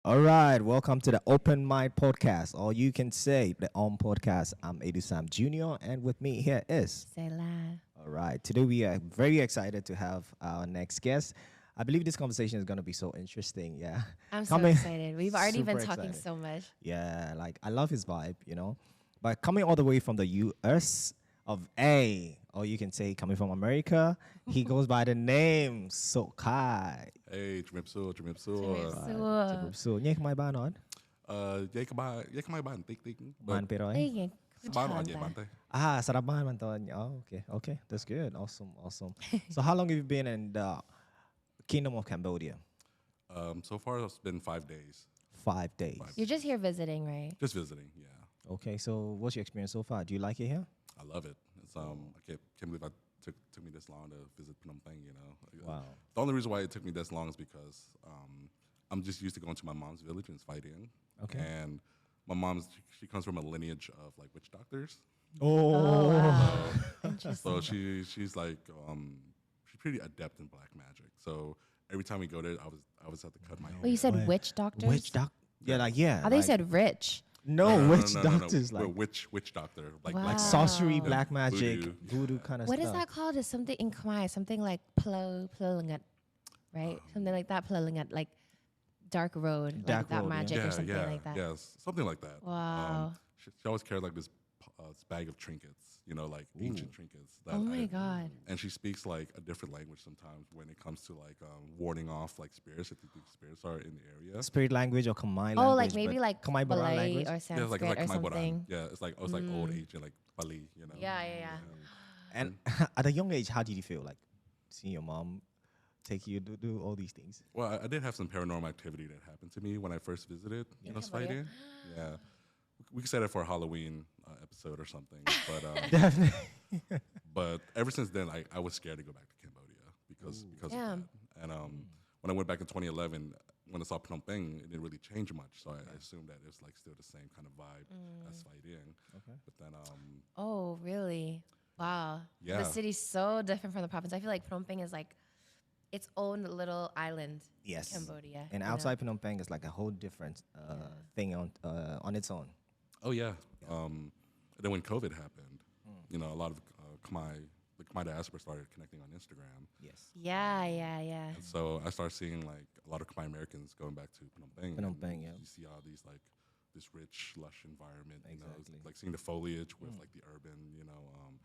All right, welcome to the Open Mind Podcast, or you can say the OM Podcast. I'm Sam Jr., and with me here is. Sela. All right, today we are very excited to have our next guest. I believe this conversation is going to be so interesting. Yeah, I'm so excited. We've already been talking excited. so much. Yeah, like I love his vibe. But coming all the way from the US of A, or you can say coming from America, he goes by the name Sokai. Hey, Jumipso. So, nyek mai ba non? Jij kan mij baan, tik. Man peroy. Hey, Baan on je baan. Sarap man ton. Oh, okay, that's good. Awesome. So, how long have you been in the Kingdom of Cambodia? So far it's been 5 days. 5 days. You're just here visiting, right? Just visiting, yeah. Okay, so what's your experience so far? Do you like it here? I love it. It's I can't believe it took me this long to visit Phnom Penh. Wow. The only reason why it took me this long is because I'm just used to going to my mom's village and fighting. Okay. And my mom's she comes from a lineage of like witch doctors. Oh. Wow. Interesting. So she's like she's pretty adept in black magic. So every time we go there, I was have to cut my hair. Well, you said witch doctors? Witch doctor? Yeah. Oh, they said rich. No, witch doctors. We're Like witch doctor. Like Wow. black sorcery, Yeah. black magic, Voodoo. voodoo kind of What stuff. is that called? Is something in Khmer, something like plolingat, right? Something like that, plolingat, like dark road, Dark like that road, yeah. magic or something like that. Yes, something like that. Wow. She always carried like this bag of trinkets, like ancient trinkets. That Oh my God. And she speaks like a different language sometimes when it comes to like warding off like spirits if you think spirits are in the area. Spirit language or Khmer language? Oh, like maybe but like Khmer Baran Malay language? or Yeah, Sanskrit like or Khmer Boran. something. Yeah, it's like old ancient like Pali, Yeah. And at a young age, how did you feel like seeing your mom take you to do all these things? Well, I did have some paranormal activity that happened to me when I first visited, Cambodia? fighting. Yeah. We could say that for a Halloween episode or something. But Definitely. but ever since then, I was scared to go back to Cambodia because of Yeah. that. And when I went back in 2011, when I saw Phnom Penh, it didn't really change much. So I assumed that it's like still the same kind of vibe as Phai Dien. Okay. But then Oh, really? Wow. Yeah. The city's so different from the province. I feel like Phnom Penh is like its own little island. Yes. Cambodia. And you know? outside Phnom Penh is like a whole different thing on its own. oh yeah. And then when COVID happened, a lot of the Khmer diaspora started connecting on Instagram. Yes. Yeah. And so I started seeing like a lot of Khmer Americans going back to Phnom Penh. Phnom and Penh, yeah. You see all these like this rich, lush environment. Exactly. Like seeing the foliage with like the urban,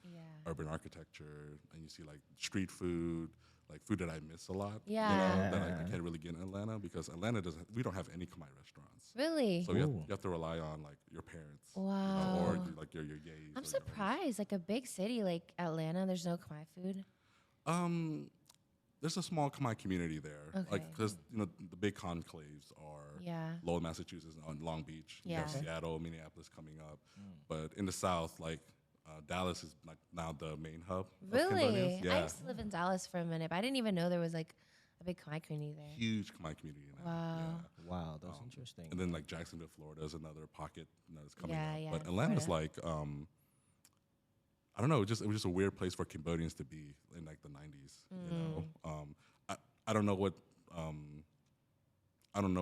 Yeah. urban architecture, and you see like street food, like food that I miss a lot. Yeah. That I can't really get in Atlanta because Atlanta we don't have any Khmer restaurants. Really? So you have to rely on like your parents. Wow. Or like your yays. I'm or your surprised. Like a big city like Atlanta, there's no Khmer food. There's a small Khmer community there. Okay. Like, because, the big conclaves are Yeah. Lowell, Massachusetts, on Long Beach. You have Yeah. Seattle, Minneapolis coming up. But in the South, like, Dallas is like now the main hub. of Really? Cambodians. I Yeah. used to live in Dallas for a minute, but I didn't even know there was like a big Khmer community there. Huge Khmer community now. Wow. Yeah. Wow, that's interesting. And then like Jacksonville, Florida is another pocket that's coming Yeah, up. yeah, But Atlanta's Florida. like, I don't know, it was just a weird place for Cambodians to be in like the 90s. I don't know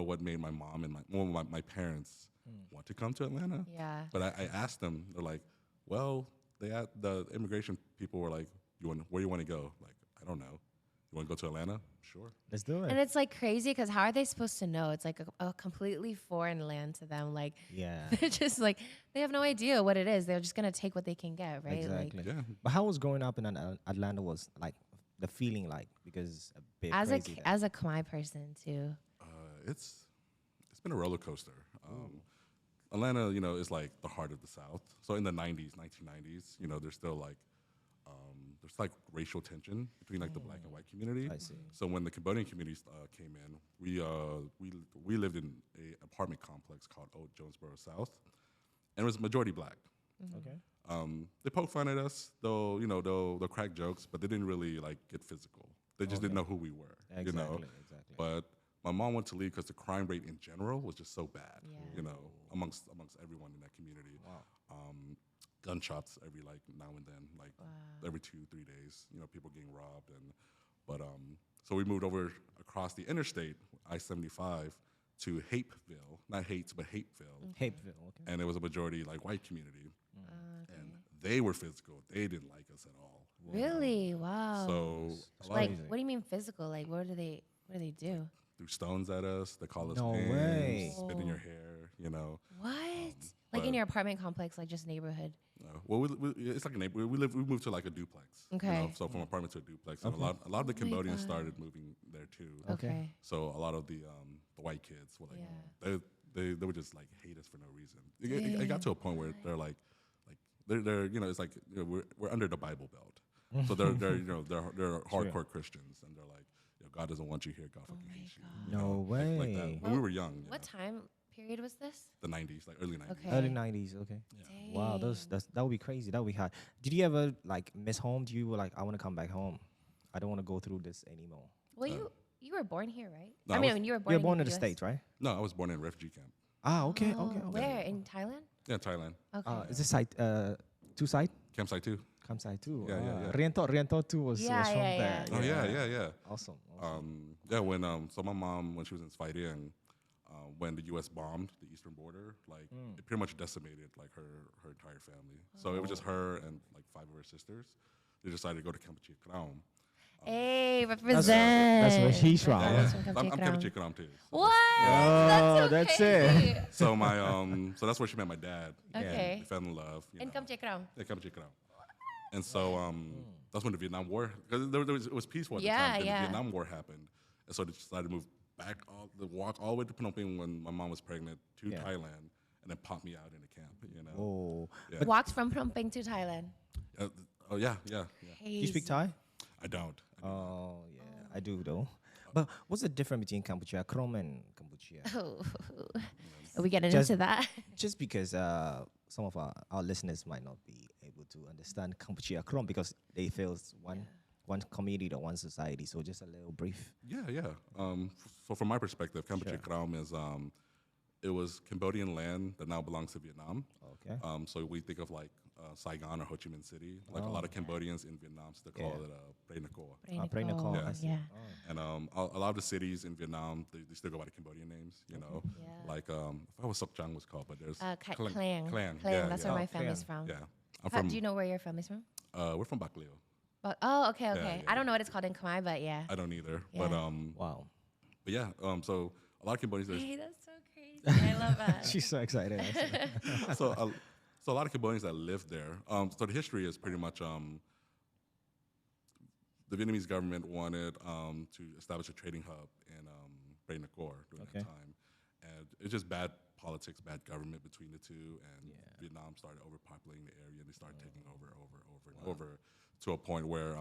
what made my mom and my parents want to come to Atlanta. Yeah. But I asked them, they're like, well, the immigration people were like, where you want to go? Like, I don't know. You want to go to Atlanta? Sure. Let's do it. And it's like crazy because how are they supposed to know? It's like a completely foreign land to them. Like Yeah. they're just like they have no idea what it is. They're just gonna take what they can get, right? Exactly. Yeah. But how was growing up in Atlanta was like the feeling like because a bit Like crazy. as a Khmer person too. It's been a roller coaster. Atlanta, is like the heart of the South. So in the 1990s, there's still like there's like racial tension between like the black and white community. I see. So when the Cambodian community came in, we lived in a apartment complex called Old Jonesboro South, and it was majority black. Okay. They poked fun at us, though. They'll crack jokes, but they didn't really like get physical. They just didn't know who we were. Exactly. But my mom wanted to leave because the crime rate in general was just so bad. Yeah. Amongst everyone in that community. Wow. Gunshots every like now and then, like every 2-3 days. People getting robbed, but so we moved over across the interstate, I-75, to Hapeville, not Hates, but Hapeville. Hapeville, okay. And it was a majority like white community. Okay. And they were physical. They didn't like us at all. Really? Wow. So a lot like, of, what do you mean physical? Like, what do they do? threw stones at us. They call us No names, way. spit in your hair, you know. What? Like in but- your apartment complex, like just neighborhood. Well, it's like a neighborhood. We moved to like a duplex. Okay. You know, so from apartment to a duplex, and a lot of the Cambodians started moving there too. Okay. So a lot of the white kids were like, they would just like hate us for no reason. It got to a point where they're like they're you know, it's like, you know, we're under the Bible belt, so they're you know they're hardcore Christians, and they're like, you know, God doesn't want you here. God fucking hates you. No way. Like that. When we were young. What time period was this? The 90s, like early 90s. Okay. Early 90s, okay. Wow, that would be crazy. That would be hard. Did you ever like miss home? Do you were like, I want to come back home. I don't want to go through this anymore. Well, you were born here, right? No, I I mean, was- you were born. You're born in the the US. States, right? No, I was born in a refugee camp. Ah, okay, Oh, okay. Where in Thailand? Yeah, Thailand. Okay. Is this site two side? Campsite 2. Campsite too. Yeah, yeah, yeah. Riento too was Yeah, was from yeah, there. Oh yeah. Awesome. Yeah, when so my mom, when she was in Saigon, when the U.S. bombed the eastern border, like it pretty much decimated like her entire family. So it was just her and like 5 of her sisters. They decided to go to Khmer-Krom. Hey, That's represent. where she's from. Yeah. Yeah, From I'm Khmer-Krom. Khmer-Krom too. So What? Oh, that's so that's it. crazy. So my so that's where she met my dad. Okay. And we fell in love. You In know. Khmer-Krom. Yeah, Khmer-Krom. And so that's when the Vietnam War, because it was peaceful at the Yeah, time. Then yeah. the Vietnam War happened, and so they decided to move back, walk all the way to Phnom Penh when my mom was pregnant to Yeah. Thailand, and then pop me out in the camp. You know. Oh, Yeah. Walked from Phnom Penh to Thailand. Oh yeah. do you speak Thai? I don't. Oh, yeah, I do though. But what's the difference between Kampuchea Krom and Kampuchea? Oh, are we getting Just- into that? Just because some of our listeners might not be able to understand Kampuchea Krom because they feel it's one community or one society. So just a little brief. Yeah. So from my perspective, Khmer-Krom is it was Cambodian land that now belongs to Vietnam. Okay. So we think of like Saigon or Ho Chi Minh City. Like a lot of Cambodians in Vietnam still call it Pre Naqor. Pre Naqor, Yeah. I see. Yeah. And a lot of the cities in Vietnam, they still go by the Cambodian names, you know. Yeah. Like, I forgot what Sok Chang was called, but there's Klang. Clan. That's yeah. where my Oh, family's Klang. from. Yeah. I'm How, from, do you know where your family's from? we're from Bạc Liêu. But, oh, okay. yeah. I don't know what it's called in Khmer, but yeah. I don't either. Yeah. Wow. But yeah, so a lot of Cambodians, Hey, that's so crazy. I love that. She's so excited. so a lot of Cambodians that live there. So the history is pretty much the Vietnamese government wanted to establish a trading hub in Pre Naqor during that time, and it's just bad politics, bad government between the two, and Vietnam started overpopulating the area, and they started taking over to a point where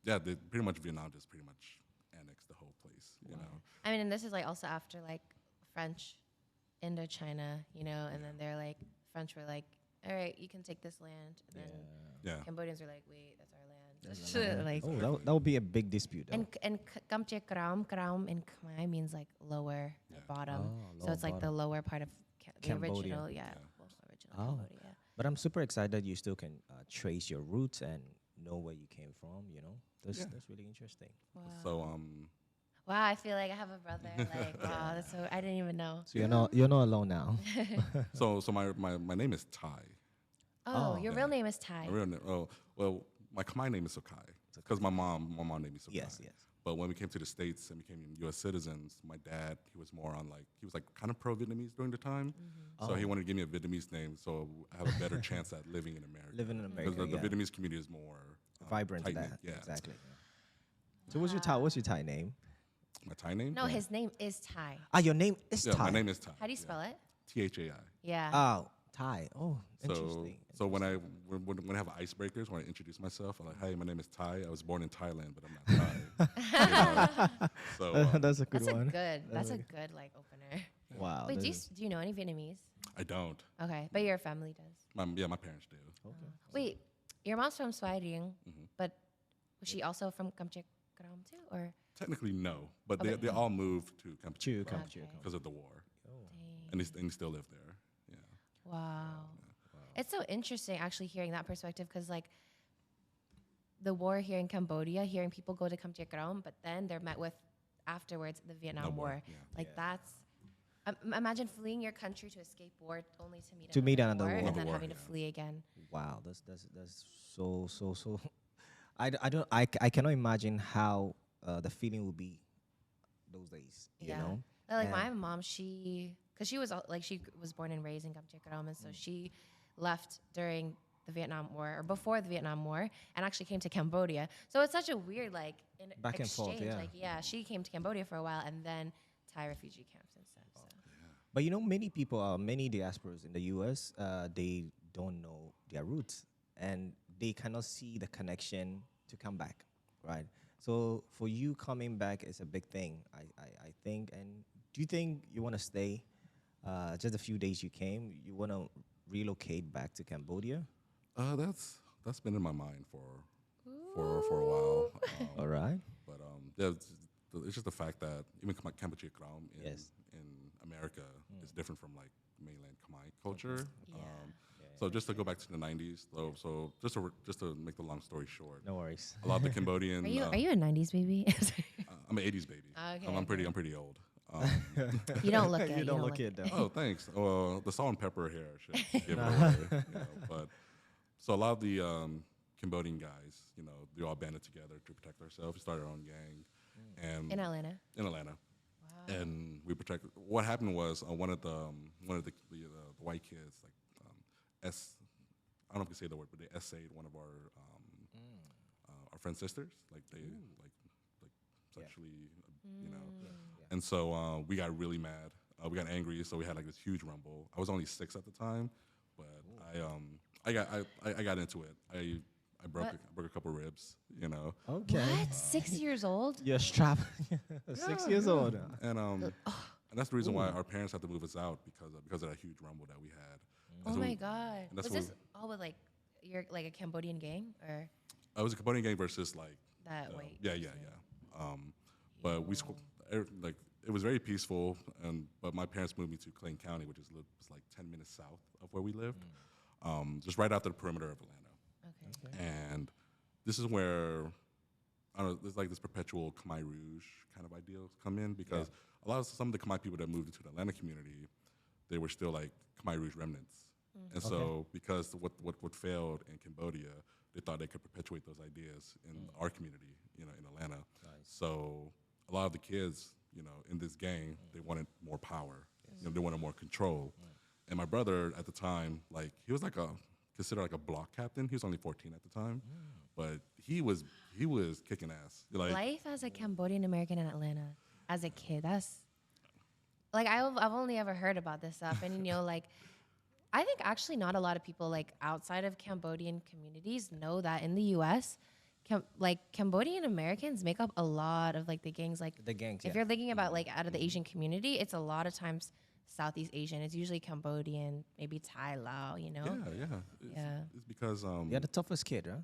they pretty much Vietnam just pretty much annexed the whole place, you know. I mean, and this is like also after like French, Indochina, you know, and then they're like, French were like, all right, you can take this land. And then Yeah. Cambodians were like, wait, that's our land. Like, Oh, that would be a big dispute. Though. and Kamche-Krom, Krom in Khmer means like lower or bottom. Oh, So it's like the lower part of the Cambodia. original, original Cambodia. But I'm super excited you still can trace your roots and know where you came from, you know. That's really interesting. Wow. So Wow, I feel like I have a brother. Like, wow, that's so, I didn't even know. So you're not alone now. so my name is Thai. Oh, your real name is Thai. My real name, well, my Khmer name is Sokai, because my mom named me Sokai. Yes. But when we came to the States and became U.S. citizens, my dad, he was kind of pro-Vietnamese during the time. So he wanted to give me a Vietnamese name so I have a better chance at living in America. Living in America, Because the yeah. Vietnamese community is more Vibrant to tight-knit. that. Yeah. Exactly. So what's your Thai name? My Thai name? No, his name is Thai. Ah, your name is Yeah, Thai. my name is Thai. How do you spell it? Thai. Yeah. Oh, Thai. Oh, So, interesting. so when I have icebreakers, when I introduce myself, I'm like, "Hey, my name is Thai. I was born in Thailand, but I'm not Thai." You know? So That's a good That's one. That's a good like opener. Wow. Wait, this do you know any Vietnamese? I don't. Okay, but your family does. My parents do. Wait, your mom's from Swaiding, but was she also from Kamche-Krom too, or? Technically, no, but Okay. they all moved to Kampuchea Kampuchea. Okay. because of the war, Dang. and they still live there. Yeah. Wow. It's so interesting actually hearing that perspective because like the war here in Cambodia, hearing people go to Kamche-Krom, but then they're met with afterwards the Vietnam No war, War. yeah. Like that's Imagine fleeing your country to escape war only to meet To meet another another war war. and then Another war, having to yeah. flee again. Wow, that's so. I cannot imagine how the feeling will be those days. You Yeah. know. Like And- my mom, because she was like she was born and raised in Khmer-Krom, and so she left during the Vietnam War or before the Vietnam War, and actually came to Cambodia. So it's such a weird like Back and exchange. forth, yeah. Like she came to Cambodia for a while, and then Thai refugee camps instead. So. But you know, many people, many diasporas in the U.S., they don't know their roots, and they cannot see the connection to come back, right? So for you coming back is a big thing, I think. And do you think you want to stay? Just a few days you came, you want to relocate back to Cambodia? That's been in my mind for a while. All right. But yeah, it's just the fact that even Cambodian Yes. in America is different from like mainland Khmer culture. So just to go back to the 90s, so just to make the long story short, No worries. a lot of the Cambodian. Are you a '90s baby? I'm an 80s baby. Okay, I'm pretty old. You don't look it. You don't look it though. Oh, thanks. Well, the salt and pepper here should give it away. But so a lot of the Cambodian guys, they all banded together to protect ourselves. We started our own gang, and In Atlanta. and we protected. What happened was one of the white kids, like I don't know if you say the word, but they essayed one of our friend's sisters, like they like sexually, And so we got really mad. We got angry, so we had like this huge rumble. I was only 6 at the time, but I got into it. I broke a couple ribs, Okay. What? 6 years old? You're strapped. 6 years old. And that's the reason why our parents had to move us out because of that huge rumble that we had. Oh my God. and that's Was this all with like you're like a Cambodian gang or It was a Cambodian gang versus like that white? yeah. But like it was very peaceful, but my parents moved me to Clayton County, which is like 10 minutes south of where we lived, just right after the perimeter of Atlanta. Okay. And this is where I don't know. There's like this perpetual Khmer Rouge kind of ideals come in because some of the Khmer people that moved into the Atlanta community, they were still like Khmer Rouge remnants. And so because what failed in Cambodia, they thought they could perpetuate those ideas in our community, in Atlanta. Nice. So a lot of the kids, in this gang, they wanted more power. They wanted more control. And my brother at the time, like he was considered like a block captain. He was only 14 at the time, but he was kicking ass. Like Life as a Cambodian American in Atlanta as a kid, that's like I've only ever heard about this stuff, and like I think actually not a lot of people like outside of Cambodian communities know that in the U.S. Cambodian Americans make up a lot of like the gangs. Like The gangs. if you're thinking about like out of the Asian community, it's a lot of times Southeast Asian. It's usually Cambodian, maybe Thai, Lao. It's because You're the toughest kid, right?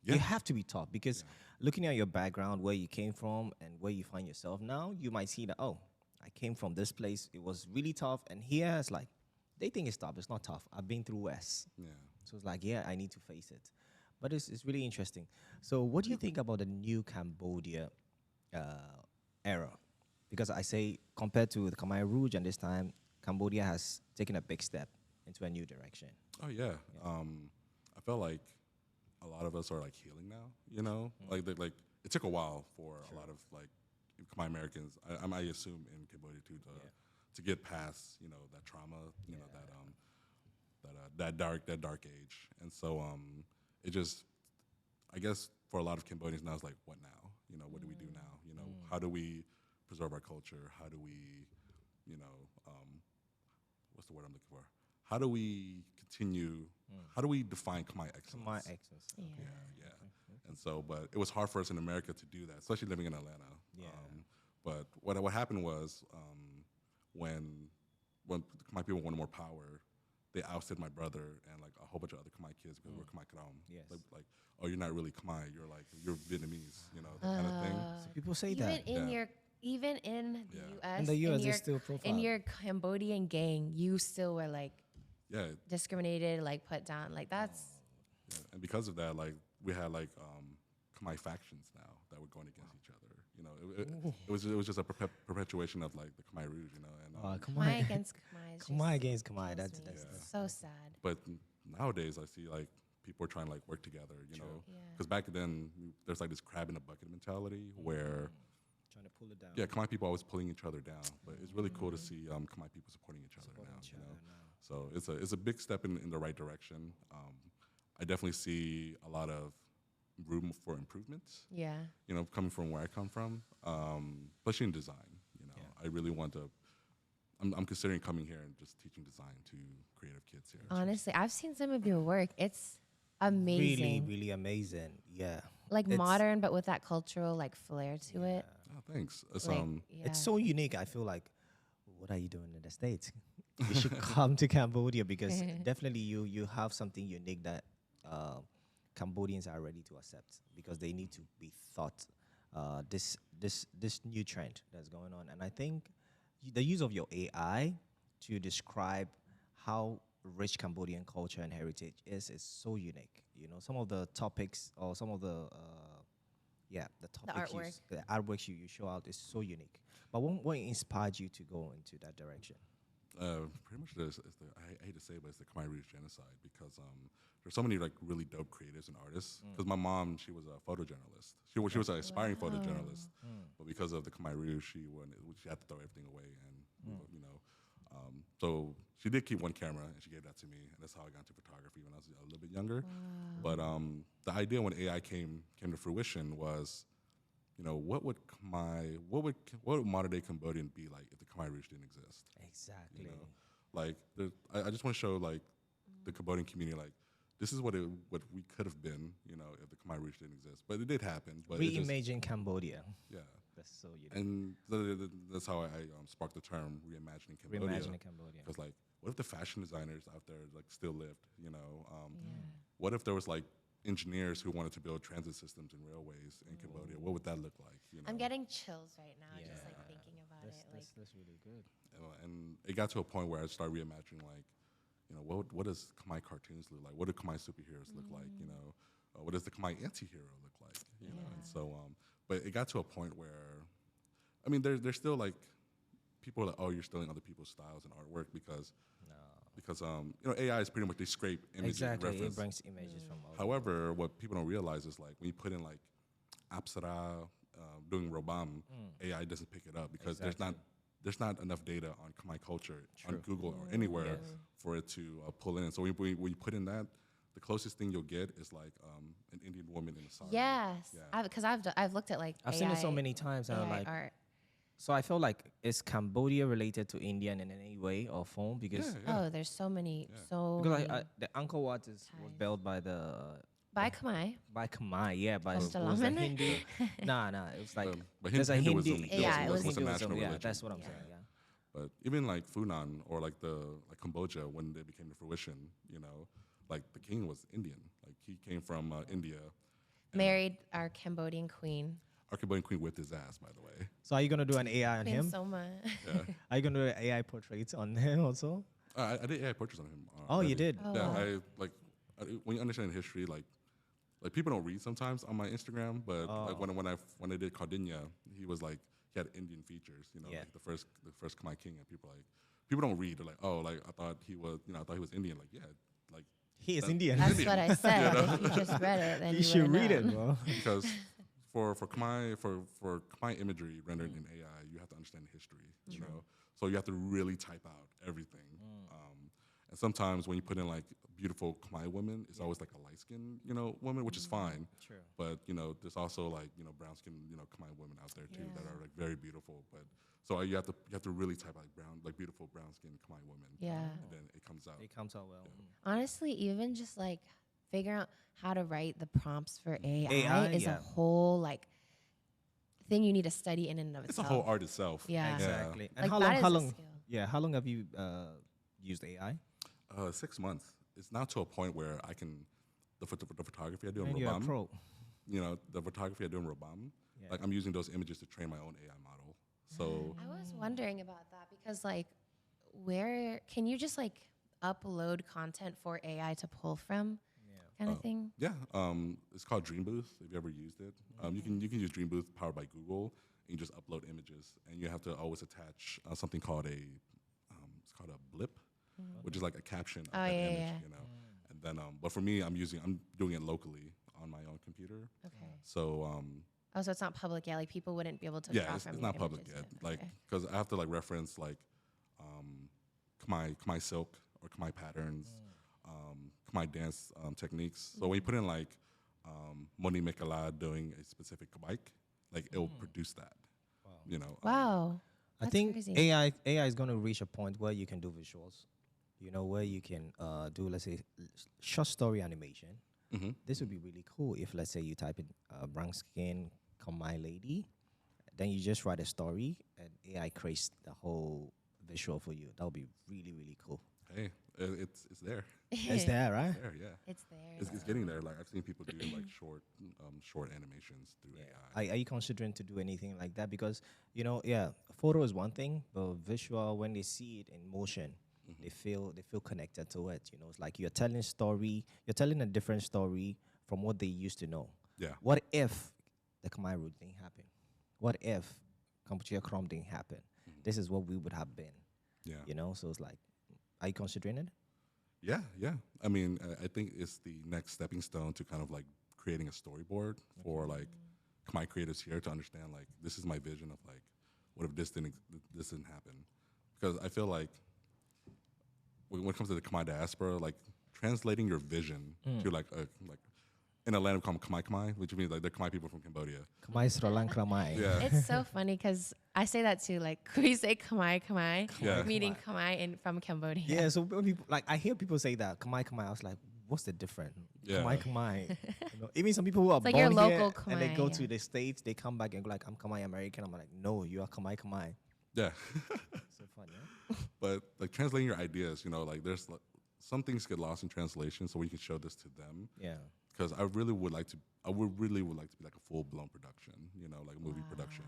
Yeah. You have to be tough because looking at your background, where you came from, and where you find yourself now, you might see that, oh, I came from this place. It was really tough. And here it's like, they think it's tough. It's not tough. I've been through worse. yeah. So it's like, I need to face it. But it's really interesting. So what do you think about the new Cambodia era? Because I say, compared to the Khmer Rouge, and this time, Cambodia has taken a big step into a new direction. Oh yeah. I felt like a lot of us are like healing now. Like it took a while for a lot of like Khmer Americans. I assume in Cambodia too to get past that trauma, that dark age. And so it just, I guess for a lot of Cambodians now it's like, what now? What do we do now? How do we preserve our culture? How do we, what's the word I'm looking for? How do we continue? How do we define Khmer excellence? Khmer excellence. Yeah. And so, but it was hard for us in America to do that, especially living in Atlanta. Yeah. But what happened was when Khmer people wanted more power, they ousted my brother and like a whole bunch of other Khmer kids because we're Khmer-Krom. Yes. Like, oh, you're not really Khmer. You're Vietnamese. That kind of thing. So people say even that. in even in the U.S. In the US, in it's still profiled. in your Cambodian gang, you still were like Yeah. discriminated, like put down. Like that's And because of that, like we had like Khmer factions now that were going against each other. You know, it was just a perpetuation of like the Khmer Rouge, you know. And Khmer against Khmer. Is Khmer just against Khmer. kills That's me. that's It's so sad. but nowadays I see like people are trying to like work together, you know, Yeah. because back then there's like this crab in a bucket mentality where trying to pull it down. yeah, Khmer people always pulling each other down, but it's really cool to see Khmer people supporting each other now, you know. So it's a big step in the right direction. I definitely see a lot of room for improvements. Yeah. You know, coming from where I come from, especially in design. You know, I really want to. I'm considering coming here and just teaching design to creative kids here. Honestly, I've seen some of your work. It's amazing. Really, really amazing. Yeah. Like It's- modern, but with that cultural like flair to it. Oh, thanks. It's, Like, It's so unique. I feel like, what are you doing in the States? You should come to Cambodia because definitely you have something unique that Cambodians are ready to accept because they need to be taught this new trend that's going on. And I think the use of your AI to describe how rich Cambodian culture and heritage is so unique. You know, some of the topics or some of the topics, artwork. the artworks you show out is so unique. But what inspired you to go into that direction? Pretty much I hate to say it, but it's the Khmer Rouge genocide because there's so many like really dope creatives and artists. Because my mom, she was a photojournalist. She was an aspiring photojournalist, but because of the Khmer Rouge, she had to throw everything away, and you know, so she did keep one camera, and she gave that to me, and that's how I got into photography when I was a little bit younger. But the idea when AI came to fruition was, you know, what would modern day Cambodian be like if the Khmer Rouge didn't exist? Exactly. You know, like I just want to show like the Cambodian community like this is what we could have been, you know, if the Khmer Rouge didn't exist. But it did happen. But Reimagine Cambodia. Yeah. That's so unique. And that's how I sparked the term reimagining Cambodia. Reimagining Cambodia. Because like, what if the fashion designers out there like still lived? You know, what if there was like engineers who wanted to build transit systems and railways in Cambodia? What would that look like? You know? I'm getting chills right now just like thinking about it. Like That's really good. And it got to a point where I started reimagining like, you know, what does Khmer cartoons look like? What do Khmer superheroes look like? You know, what does the Khmer anti-hero look like? You know, and so, but it got to a point where, I mean, there's still like, people are like, oh, you're stealing other people's styles and artwork because you know, AI is pretty much, they scrape images and Exactly, reference. it brings images from all. However, what people don't realize is like when you put in like Apsara doing Robam, AI doesn't pick it up because there's not enough data on Khmer culture on Google or anywhere for it to pull in. So when you put in that, the closest thing you'll get is like an Indian woman in a sari. yes, Yeah. because I've looked at like I've AI, seen it so many times. And I'm AI like, art. so I feel like is Cambodia related to Indian in any way or form? Because Oh, there's so many, so because many. the Angkor Wat was built by the By Khmer. by Khmer, yeah, by Hasta it was a Laman. Hindu. Nah, it was like But there's a Hinduism, Hindi. Yeah, it was a national Hinduism. Yeah, religion. that's what I'm Yeah. saying. Yeah. But even like Funan or like Cambodia, when they became to fruition, you know, like the king was Indian. Like he came from India. Married our Cambodian queen. Our Cambodian queen whipped his ass, by the way. So are you gonna do an AI on Queen him? Soma. Yeah. Are you gonna do an AI portraits on him also? I did AI portraits on him. Oh, you already. did? Oh, Yeah, wow. when you understand history, like people don't read sometimes on my Instagram, but like when I did Cardinia, he was like he had Indian features, you know, Yeah. like the first Khmer king, and people don't read. They're like, oh, like I thought he was Indian. Like yeah, like He is Indian. That's what I said. If you just read it, then You you should wouldn't read know. it, bro. because for Khmer imagery rendered in AI, you have to understand history, you know. So you have to really type out everything. And sometimes when you put in like beautiful Khmer women, it's always like a light skinned, you know, woman, which is fine. True. But you know, there's also like, you know, brown skinned, you know, Khmer women out there too that are like very beautiful. But so you have to really type out like beautiful brown skinned Khmer women. Yeah. And then it comes out. It comes out well. Honestly, even just like figuring out how to write the prompts for AI, AI, is a whole like thing you need to study in and of It's a itself. whole art itself. Yeah. Exactly. And Like, how that long? is How a long? skill. Yeah. How long have you used AI? 6 months. It's now to a point where I can the photography I do in Man, you're a Robam. pro. You know, the photography I do in Robam. Yeah. Like I'm using those images to train my own AI model. So I was wondering about that because like where can you just like upload content for AI to pull from kind of thing? yeah, it's called Dream Booth. If you ever used it, you can use Dream Booth powered by Google, and you just upload images, and you have to always attach something called it's called a blip, which is like a caption of that image, you know. And then, but for me, I'm doing it locally on my own computer. Okay. So, Oh, so it's not public yet. Like people wouldn't be able to. yeah, draw it's from your not public images yet. Like, because I have to like reference like Khmer silk or Khmer patterns, Khmer dance techniques. So when you put in like Moni Mekala doing a specific bike, like it will produce that. You know. Wow. I That's think crazy. AI is going to reach a point where you can do visuals, you know, where you can do, let's say, short story animation. This would be really cool if, let's say, you type in brown skin, Khmer lady, then you just write a story and AI creates the whole visual for you. That would be really, really cool. Hey, it's there. It's there, right? There, yeah. It's there. It's getting there. Like I've seen people do like short animations through AI. Are you considering to do anything like that? Because, you know, yeah, photo is one thing, but visual, when they see it in motion, they feel connected to it. You know, it's like you're telling a different story from what they used to know. Yeah. What if the Khmer root didn't happen? What if Khmer-Krom didn't happen? This is what we would have been. Yeah. You know, so it's like, are you considering it? Yeah, yeah. I mean, I think it's the next stepping stone to kind of like creating a storyboard for like Khmer creators here to understand like this is my vision of like what if this didn't happen? Because I feel like when it comes to the Khmer diaspora, like translating your vision to like in a land we call Khmer, which means like they're Khmer people from Cambodia. Khmer Sri Lanka Khmer. Yeah. It's so funny because I say that too. Like we say Khmer, Yeah. meaning Khmer from Cambodia. Yeah, so when people, like I hear people say that Khmer, I was like, what's the difference? Yeah. Khmer. You know, even some people who are like born your here local and they Khmer, go yeah. to the States, they come back and go like, I'm Khmer American. I'm like, no, you are Khmer. Yeah. So fun, yeah? But like translating your ideas, you know, like there's like, some things get lost in translation, so we can show this to them. Yeah. Because I really would like to be like a full blown production, you know, like a movie production.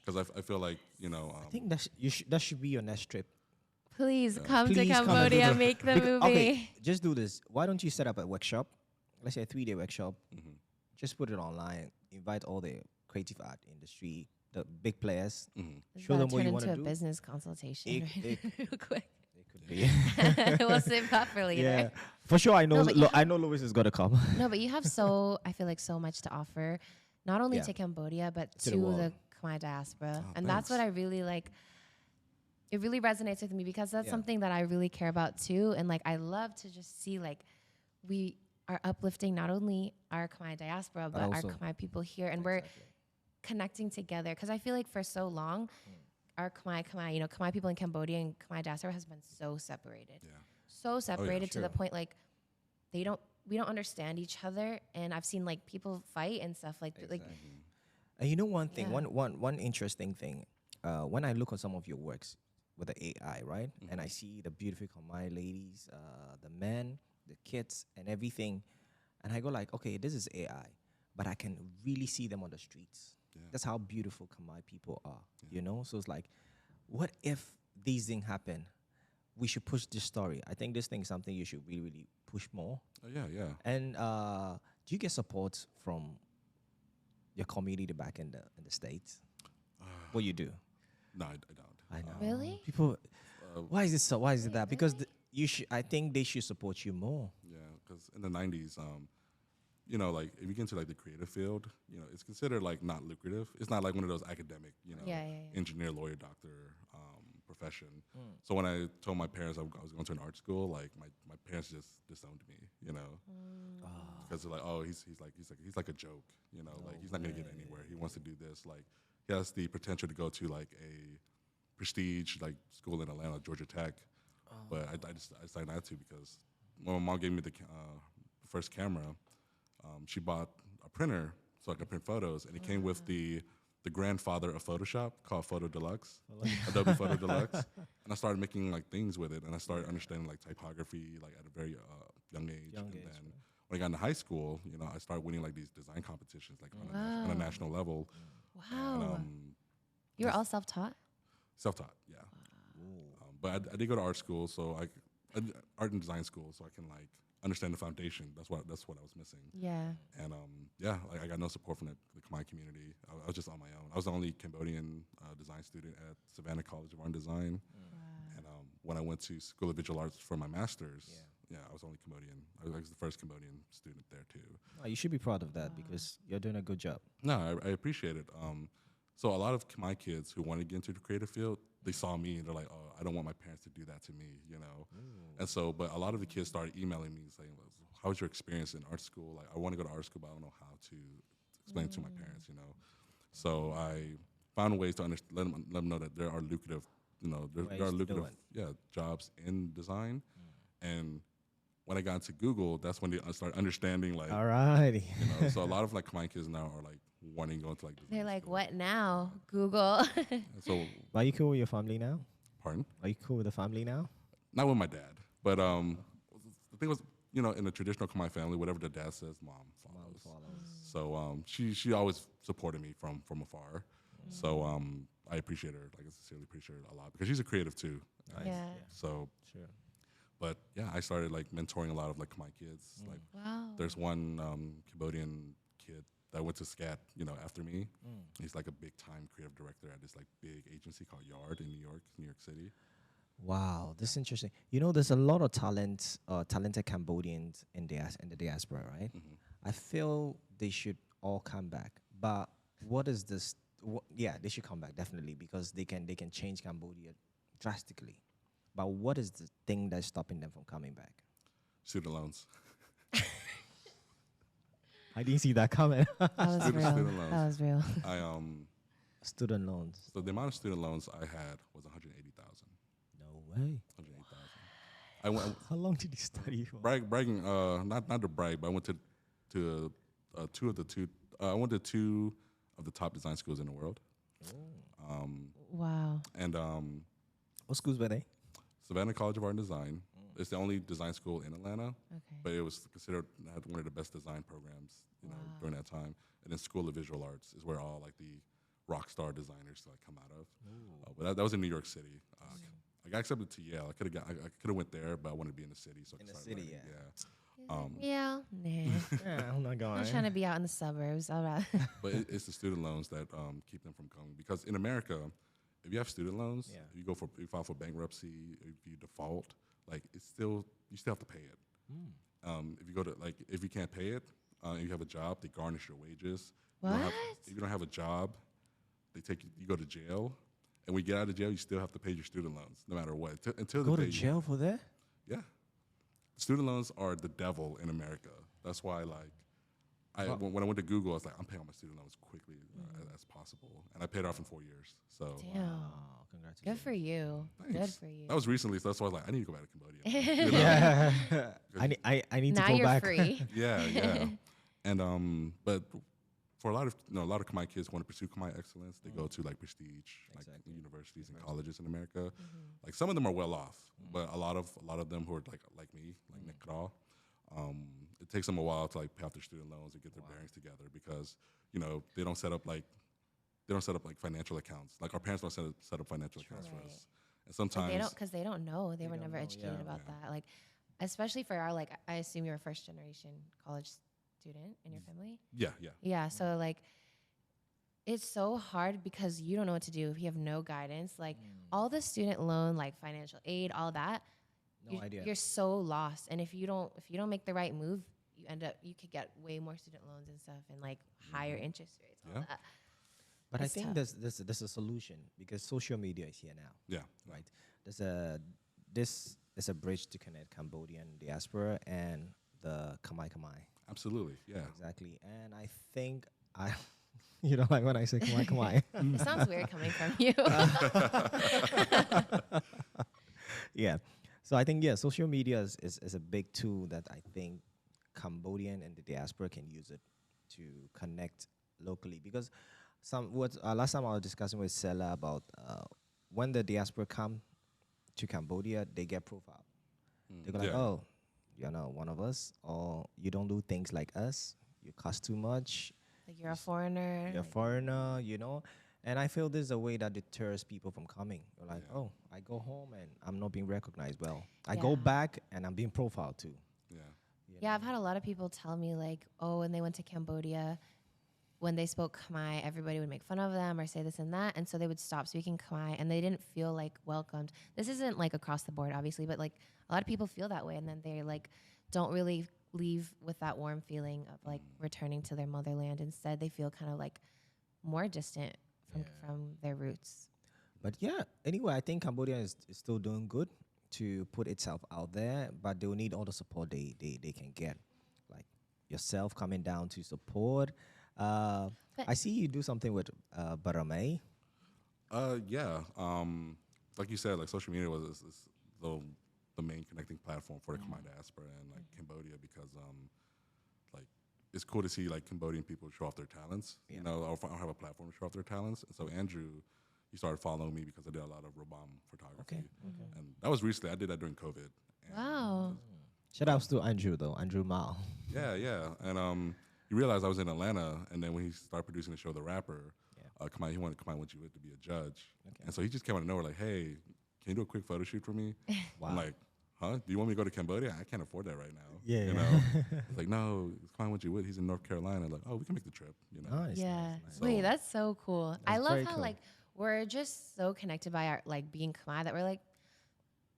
Because I feel like, you know, I think that should be your next trip. Please come Please to come and do Cambodia, the- make the movie. Okay, just do this. Why don't you set up a workshop? Let's say a 3-day workshop. Just put it online. Invite all the creative art industry, the big players. Show them what you want to turn do. into a business consultation It real quick. could be. We'll save that for later. Yeah, for sure. I know. No, but you I know Louis is gonna come. No, but you have I feel like so much to offer, not only Yeah. to Cambodia, but To to the world. the Khmer diaspora. Oh, And that's what thanks. I really like. It really resonates with me because that's Yeah. something that I really care about too. And like, I love to just see like we are uplifting not only our Khmer diaspora, but our also- Khmer people here. And we're connecting together. Because I feel like for so long, our Khmer, you know, Khmer people in Cambodia and Khmer diaspora has been so separated. Yeah. So separated to the Sure. point like we don't understand each other. And I've seen like people fight and stuff like And you know one thing, Yeah. one interesting thing. When I look at some of your works with the AI, right, and I see the beautiful Khmer ladies, the men, the kids, and everything, and I go like, okay, this is AI, but I can really see them on the streets. Yeah. That's how beautiful Khmer people are, you know. So it's like, what if these things happen? We should push this story. I think this thing is something you should really, really push more. Oh, yeah, yeah. And do you get support from your community back in the States? What you do? No, I don't. I know. Really? People, why is it so? Why is it that? Because I think they should support you more. Yeah, because in the 90s, you know, like if you get into like the creative field, you know, it's considered like not lucrative. It's not like one of those academic, you know, engineer, lawyer, doctor profession. So when I told my parents I was going to an art school, like my parents just disowned me, you know, because they're like, oh, he's like a joke, you know, like he's not gonna get anywhere. He wants to do this, like he has the potential to go to like a prestige like school in Atlanta, Georgia Tech, but I decided not to because when my mom gave me the first camera, she bought a printer so I could print photos, and it came with the grandfather of Photoshop called Photo Deluxe, Adobe Photo Deluxe, and I started making like things with it, and I started understanding like typography like at a very young age. And then when I got into high school, you know, I started winning like these design competitions like on a national level. Wow. And, You were all self-taught? self-taught, yeah. But I did go to art school, so art and design school, so I can like understand the foundation. That's what I was missing. Yeah. And yeah, like I got no support from the Khmer community. I was just on my own. I was the only Cambodian design student at Savannah College of Art and Design. Wow. And when I went to School of Visual Arts for my master's, yeah, I was only Cambodian. I was the first Cambodian student there too. Oh, you should be proud of that because you're doing a good job. No, I appreciate it. So a lot of my kids who want to get into the creative field, they saw me and they're like, "Oh, I don't want my parents to do that to me," you know. And so, but a lot of the kids started emailing me saying, "How was your experience in art school? Like, I want to go to art school, but I don't know how to explain it to my parents," you know. So I found ways to let them know that there are lucrative, you know, there are lucrative, jobs in design. And when I got into Google, that's when they started understanding, like, Alrighty. you know. So a lot of like Khmer kids now are like wanting to go into like design They're like, school. what now? Google. So, Are you cool with your family now? pardon? Are you cool with the family now? Not with my dad, but the thing was, you know, in a traditional Khmer family, whatever the dad says, mom follows. So she always supported me from afar. So I appreciate her, like I sincerely appreciate her a lot because she's a creative too. Nice. Yeah. So, Sure. but yeah, I started like mentoring a lot of like Khmer kids. Like Wow. there's one Cambodian kid that went to SCAT, you know, after me. He's like a big time creative director at this like big agency called Yard in New York City. Wow, this is interesting. You know, there's a lot of talented Cambodians in the diaspora, right? I feel they should all come back. But what is this? Yeah, they should come back definitely because they can change Cambodia drastically. But what is the thing that's stopping them from coming back? Student loans. I didn't see that coming. That was Student real. loans. That was real. I Student loans. So the amount of student loans I had was 180,000. No way. 180,000. I went How long did you study for? bragging. Not to brag, but I went to two of the top design schools in the world. Wow. And What schools were they? Savannah College of Art and Design. It's the only design school in Atlanta, Okay. but it was considered had one of the best design programs, you know, during that time. And then School of Visual Arts is where all like the rock star designers like come out of. But that was in New York City. I got accepted to Yale. I could have went there, but I wanted to be in the city. So In I the started city, learning, Yeah. Nah. Yeah, I'm not going. I'm trying to be out in the suburbs. All right. But it's the student loans that keep them from coming. Because in America, if you have student loans, if you file for bankruptcy, if you default, like you still have to pay it. If you can't pay it, and you have a job, they garnish your wages. What? If you don't have a job, they take you go to jail. And when you get out of jail, you still have to pay your student loans, no matter what. Until the Go day to jail for that? Yeah. Student loans are the devil in America. That's why, like, when I went to Google, I was like, I'm paying off my student loans quickly as possible. And I paid it off in 4 years. So Damn. Oh, congratulations. Good for you. Good thanks. for you. That was recently, so that's why I was like, I need to go back to Cambodia. You know? Yeah. I need Now to go you're back. free. Yeah. And but for a lot of Khmer kids who want to pursue Khmer excellence, they go to like prestige, like universities and colleges in America. Like some of them are well off, but a lot of them who are like me, like Nick Kral, it takes them a while to like pay off their student loans and get their bearings together because you know they don't set up like financial accounts. Like our parents don't set up financial accounts for us, and sometimes They don't know. They were never educated about that. Like, especially for our I assume you're a first generation college student in your family. Yeah. Yeah. So like, it's so hard because you don't know what to do if you have no guidance. Like all the student loan, like financial aid, all that. No idea. You're so lost, and if you don't make the right move, you could get way more student loans and stuff, and like higher interest rates. All that. But It's I think tough. there's a solution because social media is here now. Yeah. Right. This is a bridge to connect Cambodian diaspora and the Khmer. Absolutely. Yeah. Exactly. And I think you don't like when I say Khmer. It sounds weird coming from you. Yeah. So I think social media is a big tool that I think Cambodian and the diaspora can use it to connect locally because last time I was discussing with Sela about when the diaspora come to Cambodia, they get profiled. They go like, oh, you're not one of us, or you don't do things like us. You cost too much. Like you're a foreigner. You're a foreigner, you know. And I feel this is a way that deters people from coming. You're like, oh, I go home and I'm not being recognized well. I go Yeah. back and I'm being profiled too. Yeah. Yeah, I've had a lot of people tell me like, oh, when they went to Cambodia, when they spoke Khmer, everybody would make fun of them or say this and that, and so they would stop speaking Khmer, and they didn't feel like welcomed. This isn't like across the board, obviously, but like a lot of people feel that way, and then they like don't really leave with that warm feeling of like returning to their motherland. Instead, they feel kind of like more distant from their roots. But yeah, anyway, I think Cambodia is still doing good to put itself out there, but they'll need all the support they can get. Like yourself coming down to support. I see you do something with Baramay. Yeah. Like you said, like social media is the main connecting platform for the Khmer diaspora and like Cambodia because like it's cool to see like Cambodian people show off their talents. You know, or have a platform to show off their talents. And so Andrew, he started following me because I did a lot of Robam photography. And that was recently. I did that during COVID. And Wow. Shout outs to Andrew though, Andrew Mao. Yeah. And you realize I was in Atlanta, and then when he started producing the show, The Rapper, he wanted Khmer Want You With to be a judge. And so he just came out of nowhere like, hey, can you do a quick photo shoot for me? Wow. I'm like, huh? Do you want me to go to Cambodia? I can't afford that right now. Yeah, You yeah. know? It's like, no, Khmer Want You With. He's in North Carolina. Like, oh, we can make the trip, you know? Nice. Yeah. Nice. Wait, that's so cool. I That's love very how cool. like we're just so connected by our like being Khmer that we're like,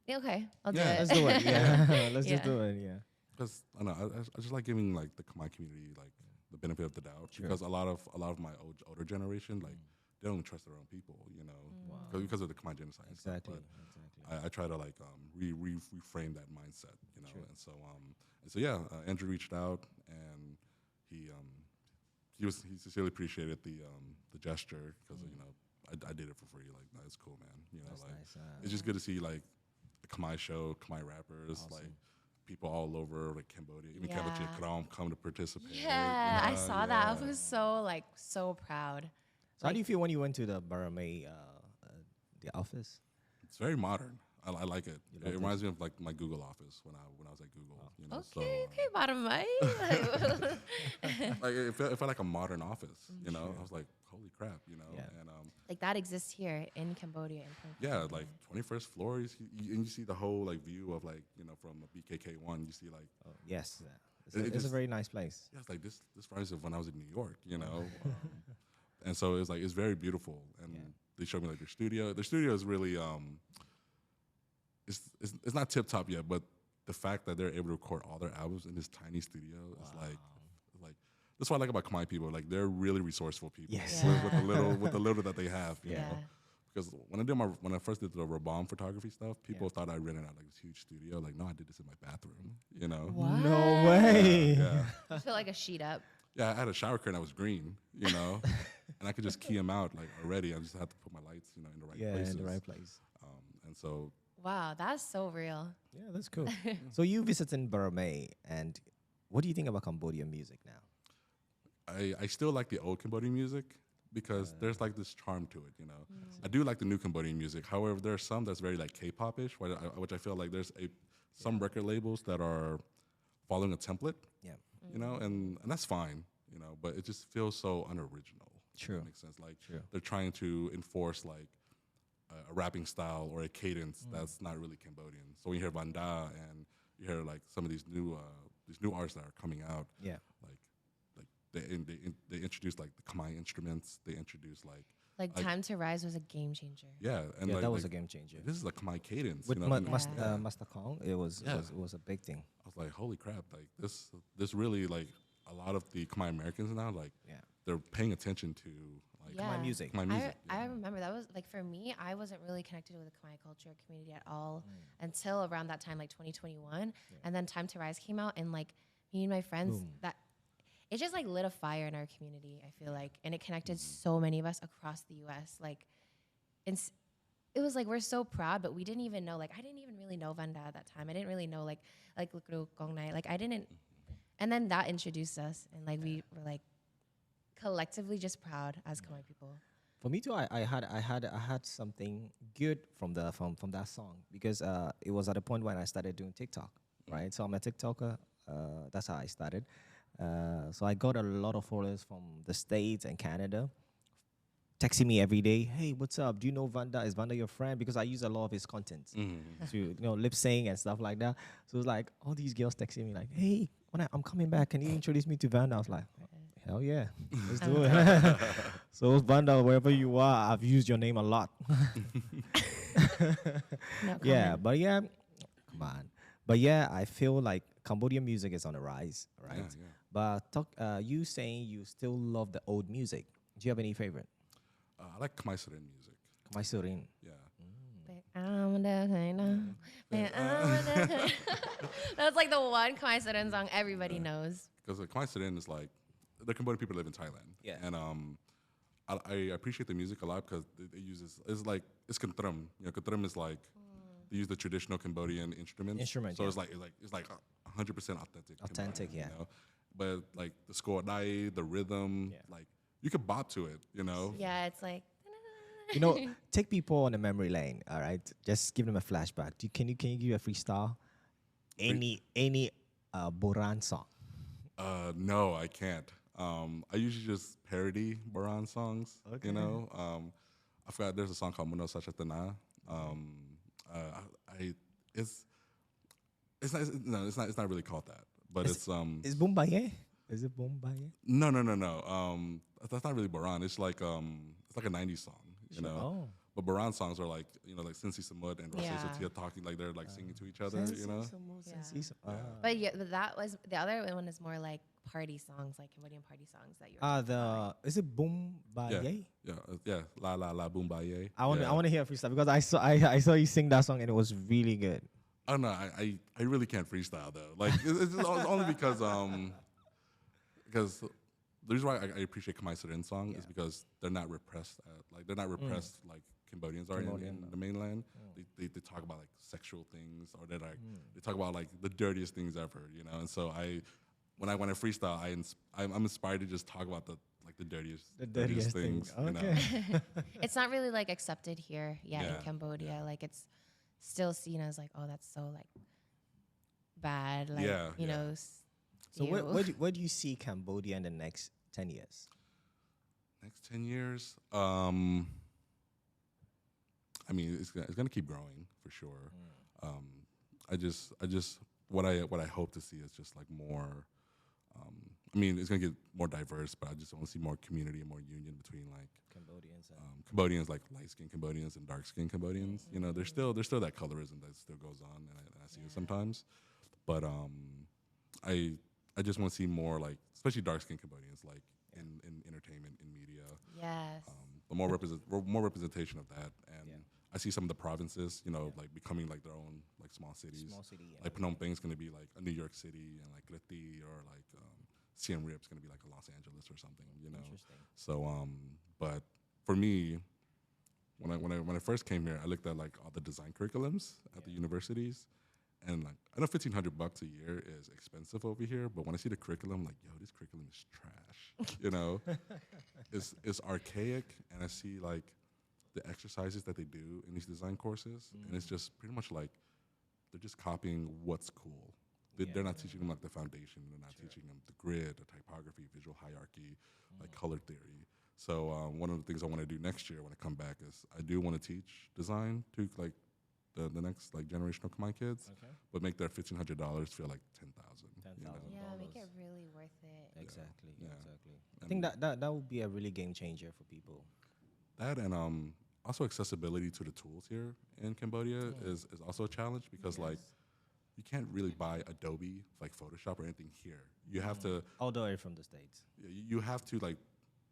yeah, okay, I'll do Yeah, it. Let's do it. Yeah. Let's Yeah. just do it. Yeah. Because I don't know, I just like giving like the Khmer community like the benefit of the doubt because a lot of my older generation like they don't trust their own people, you know, because of the Khmer genocide. And stuff. Exactly. But I try to like reframe that mindset, you know, and so yeah, Andrew reached out and he sincerely appreciated the gesture because you know I did it for free. Like that's cool, man. You know, That's like nice. it's just good to see like the Khmer show, Khmer rappers, like people all over like Cambodia, even Khmer-Krom come to participate. Yeah, you I know, saw that. I was so proud. So how do you feel when you went to the Baramay, the office? It's very modern. I like it. You It liked it? reminds me of like my Google office when I was at Google. You know, Okay, bottom right. like it felt like a modern office. You know, I was like, holy crap, you know. Yeah. And Like that exists here in Cambodia. In Phnom Penh. yeah, like 21st floor, and you see the whole like view of like you know from BKK1. You see like Oh, yes. It's, It it's a just- very nice place. yeah, it's like this reminds me of when I was in New York. You know, and so it's like it's very beautiful. And they showed me like their studio. Their studio is really it's not tip top yet, but the fact that they're able to record all their albums in this tiny studio is like that's what I like about Khmer people. Like they're really resourceful people Yes. with the little that they have. You Yeah. know? Because when I first did the Robam photography stuff, people thought I rented out like this huge studio. Like, no, I did this in my bathroom. You know. What? No way. Yeah. I feel like a sheet up. Yeah, I had a shower curtain that was green, you know, and I could just key them out like already. I just had to put my lights, you know, in the right Yeah, places. in the right place. And so, Wow, that's so real. Yeah, that's cool. So you visited Baramay, and what do you think about Cambodian music now? I still like the old Cambodian music because there's like this charm to it, you know. I do like the new Cambodian music. However, there are some that's very like K-pop-ish, which I feel like there's some record labels that are following a template, Yeah. you know, and that's fine, you know, but it just feels so unoriginal. if True. that makes sense. Like True. they're trying to enforce like a rapping style or a cadence that's not really Cambodian. So when you hear Vanda and you hear like some of these new artists that are coming out, Yeah. they introduce like the Khmer instruments. They introduce like Time to Rise was a game changer. yeah, and Yeah, like, that was a like, game changer. This is like Khmer cadence. With you know? Master Kong, it was a big thing. I was like, holy crap! Like this really like a lot of the Khmer Americans now like they're paying attention to like Yeah. My music. Khmer music. I remember that was like for me, I wasn't really connected with the Khmer culture community at all until around that time, like 2021. And then Time to Rise came out, and like me and my friends, that it just like lit a fire in our community. I feel like, and it connected so many of us across the U.S. Like, it was like we're so proud, but we didn't even know. Like, I didn't even really know Vanda at that time. I didn't really know like Lukru Gongnai. Like, I didn't. And then that introduced us, and like we were like collectively just proud as Khmer people. For me too, I had something good from that song because it was at a point when I started doing TikTok, right? So I'm a TikToker. That's how I started. So I got a lot of followers from the States and Canada, texting me every day. Hey, what's up? Do you know Vanda? Is Vanda your friend? Because I use a lot of his content to lip sync and stuff like that. So it's like all these girls texting me like, hey, I'm coming back, can you introduce me to Vanda? I was like, hell yeah, let's do it. So Vanda, wherever you are, I've used your name a lot. No Yeah, comment. but yeah, come on. But yeah, I feel like Cambodian music is on the rise, right? Yeah. But you saying you still love the old music. Do you have any favorite? I like Khmer music. Khmer Surin. Yeah. That's like the one Khmer song everybody knows. Because Khmer is like, the Cambodian people live in Thailand. Yeah. And I appreciate the music a lot because it uses, it's kantrum. You know, kantrum is like, they use the traditional Cambodian instruments. So Yeah. it's like 100% authentic. Authentic, Cambodian, yeah. You know? But like the score, the rhythm, Yeah. like you could bop to it, you know? Yeah, it's like. You know, take people on a memory lane. All right, just give them a flashback. Can you give a freestyle? Any Boran song? No, I can't. I usually just parody Baran songs. Okay. You know, I forgot. There's a song called Muno Sachatana. It's not really called that, but Is Boombaye? Is it Boombaye? No. That's not really Baran. It's like a '90s song. You know. Oh. But Baran songs are like, you know, like Cincy Samud and Rosé Yeah. Sotia talking, like they're like singing to each other, you know? But yeah, but that was the other one is more like party songs, like Cambodian party songs that you're. talking about, right? Is it Boombaye? Yeah. La La La Boom Baye. I want to hear a freestyle because I saw you sing that song and it was really good. I don't know. I really can't freestyle though. Like it's only because the reason why I appreciate Khmer Surin song is because they're not repressed. They're not repressed like Cambodians are in the mainland. They talk about like sexual things, or they talk about like the dirtiest things ever, you know. And so when I freestyle, I'm inspired to just talk about the dirtiest things. Okay. You know? It's not really like accepted here yet in Yeah, Cambodia. yeah. Like it's still seen as like, oh, that's so like bad. Like Yeah, you yeah. know. So ew. where do you see Cambodia in the next 10 years? Next 10 years, I mean, it's gonna keep growing for sure. I just what I hope to see is just like more. I mean, it's gonna get more diverse, but I just want to see more community and more union between like Cambodians, like light-skinned Cambodians and dark-skinned Cambodians. You know, there's still that colorism that still goes on, and I see it sometimes. But I just want to see more like, especially dark-skinned Cambodians, like in entertainment, in media. Yes. But more representation of that, and I see some of the provinces, you know, like becoming like their own like small cities. Small city, yeah. Like Phnom Penh's going to be like a New York City, and like Liti or like Siem Reap's going to be like a Los Angeles or something, you know. Interesting. So, but for me, when I first came here, I looked at like all the design curriculums at the universities, and like I know $1,500 a year is expensive over here, but when I see the curriculum, like, yo, this curriculum is trash. You know, it's archaic, and I see like the exercises that they do in these design courses, and it's just pretty much like they're just copying what's cool. They're not teaching them like the foundation. They're not teaching them the grid, the typography, visual hierarchy, like color theory. So one of the things I want to do next year when I come back is I do want to teach design to like the next like generation of Khmer kids, but make their $1,500 feel like 10,000. Yeah, make it really worth it. Exactly. Yeah. Exactly. I think that would be a really game changer for people. That and also accessibility to the tools here in Cambodia is also a challenge because like you can't really buy Adobe like Photoshop or anything here. You have to Although you're from the States. you have to like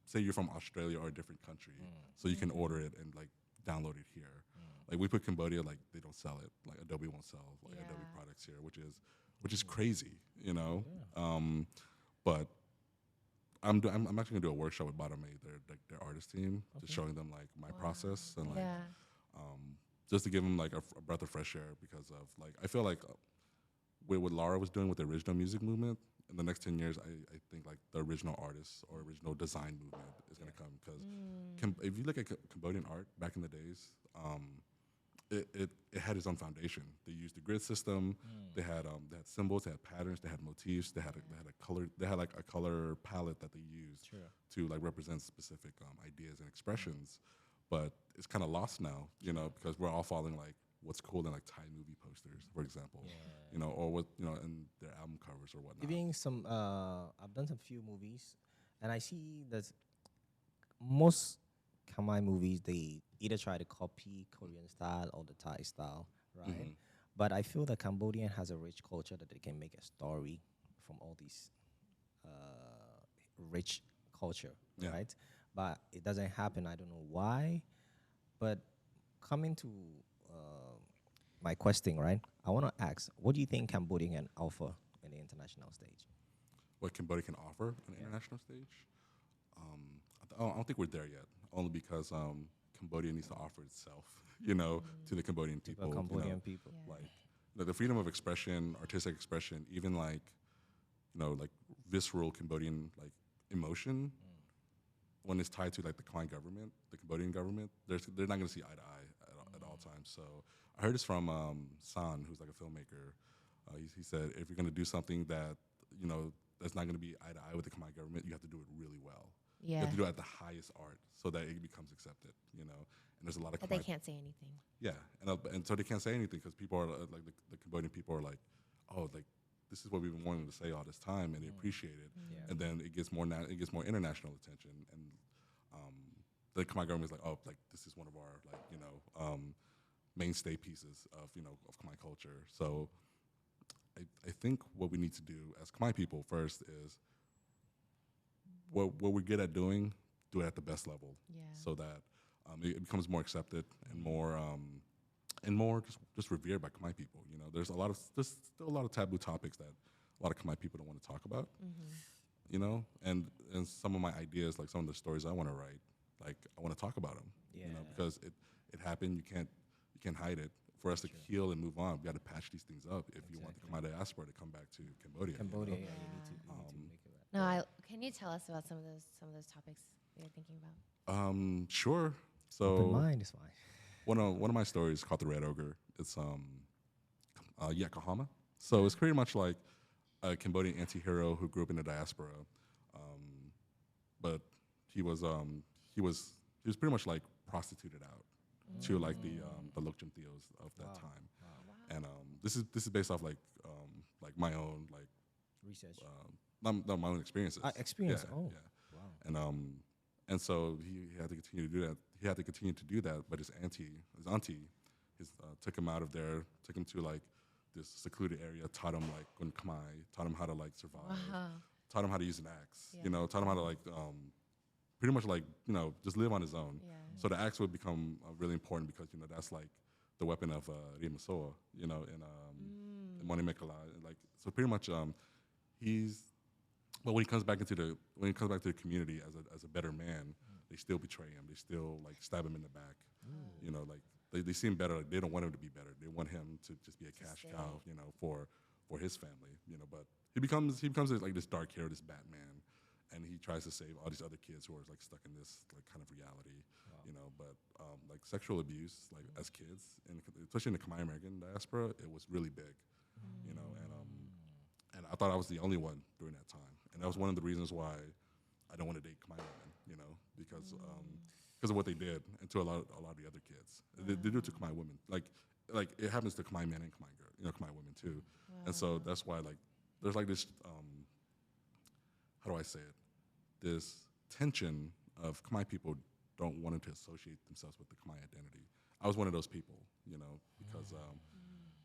say you're from Australia or a different country, so you can order it and like download it here. Like we put Cambodia, like they don't sell it. Like Adobe won't sell like Adobe products here, which is crazy, you know. But I'm actually gonna do a workshop with Bottom A, their artist team, just showing them like my process and like just to give them like a breath of fresh air because of like I feel like what Laura was doing with the original music movement in the next 10 years, I think like the original artists or original design movement is gonna come because if you look at Cambodian art back in the days, it had its own foundation. They used the grid system. They had symbols, they had patterns, they had motifs, they had a color, they had like a color palette that they used to like represent specific ideas and expressions. But it's kind of lost now, you know, because we're all following like what's cool in like Thai movie posters, for example, Yeah. you know, or what, you know, in their album covers or whatnot. Giving some, I've done some few movies, and I see that most Khmer movies they either try to copy Korean style or the Thai style, right? But I feel that Cambodian has a rich culture that they can make a story from all these rich culture, Yeah. right? But it doesn't happen. I don't know why. But coming to my question, right? I want to ask, what do you think Cambodian can offer in the international stage? What Cambodia can offer on the international stage. I don't think we're there yet, only because Cambodia needs to offer itself, you know, to the Cambodian people. Cambodian you know, people. Yeah. like the freedom of expression, artistic expression, even like, you know, like visceral Cambodian like emotion, when it's tied to like the Khmer government, the Cambodian government, they're not going to see eye to eye at all times. So I heard this from San, who's like a filmmaker. He said, if you're going to do something that, you know, that's not going to be eye to eye with the Khmer government, you have to do it really well. You Yeah. have to do it at the highest art so that it becomes accepted, you know. And there's a lot of But they Khmer, can't say anything. yeah, and so they can't say anything because people are like the Cambodian people are like, oh, like this is what we've been wanting to say all this time, and they appreciate it. Yeah. And then it gets more international attention, and the Khmer government is like, oh, like this is one of our like you know mainstay pieces of of Khmer culture. So I think what we need to do as Khmer people first is what we're good at doing, do it at the best level, Yeah. so that it becomes more accepted and more just revered by Khmer people. You know, there's still a lot of taboo topics that a lot of Khmer people don't want to talk about. You know, and some of my ideas, like some of the stories I want to write, like I want to talk about them. You know, Yeah. because it happened. You can't hide it. For us to heal and move on, we got to patch these things up if you want the Khmer diaspora to come back to Cambodia. Cambodia, You know? yeah, you need to make it right. No, can you tell us about some of those topics you're thinking about? Sure. Open So mind is fine. one of my stories called The Red Ogre. It's Yakahama. So it's pretty much like a Cambodian anti-hero who grew up in the diaspora, but he was pretty much like prostituted out to like the Lokchum Theos of that time. And this is based off like my own like Research. not my own experiences. Experience. Yeah, Oh, yeah. wow. And so he had to continue to do that. He had to continue to do that, but his auntie, took him out of there, took him to like this secluded area, taught him like Gun Khmer, taught him how to like survive, Wow. taught him how to use an axe, Yeah. you know, taught him how to like pretty much like just live on his own. Yeah. So the axe would become really important because that's like the weapon of Rimasoa, in Moni Mekala. Like so, pretty much but when he comes back into the community as a better man, they still betray him. They still like stab him in the back. You know, like they seem better. Like, they don't want him to be better. They want him to just be a cash stay. cow, for his family. But he becomes like this dark hero, this Batman, and he tries to save all these other kids who are like stuck in this like kind of reality. But like sexual abuse, like as kids, and especially in the Khmer American diaspora, it was really big. And I thought I was the only one during that time, and that was one of the reasons why I don't want to date Khmer women, because of what they did, and to a lot of the other kids, they do it to Khmer women. Like it happens to Khmer men and Khmer girl, Khmer women too, and so that's why like there's like this how do I say it? This tension of Khmer people don't want to associate themselves with the Khmer identity. I was one of those people, because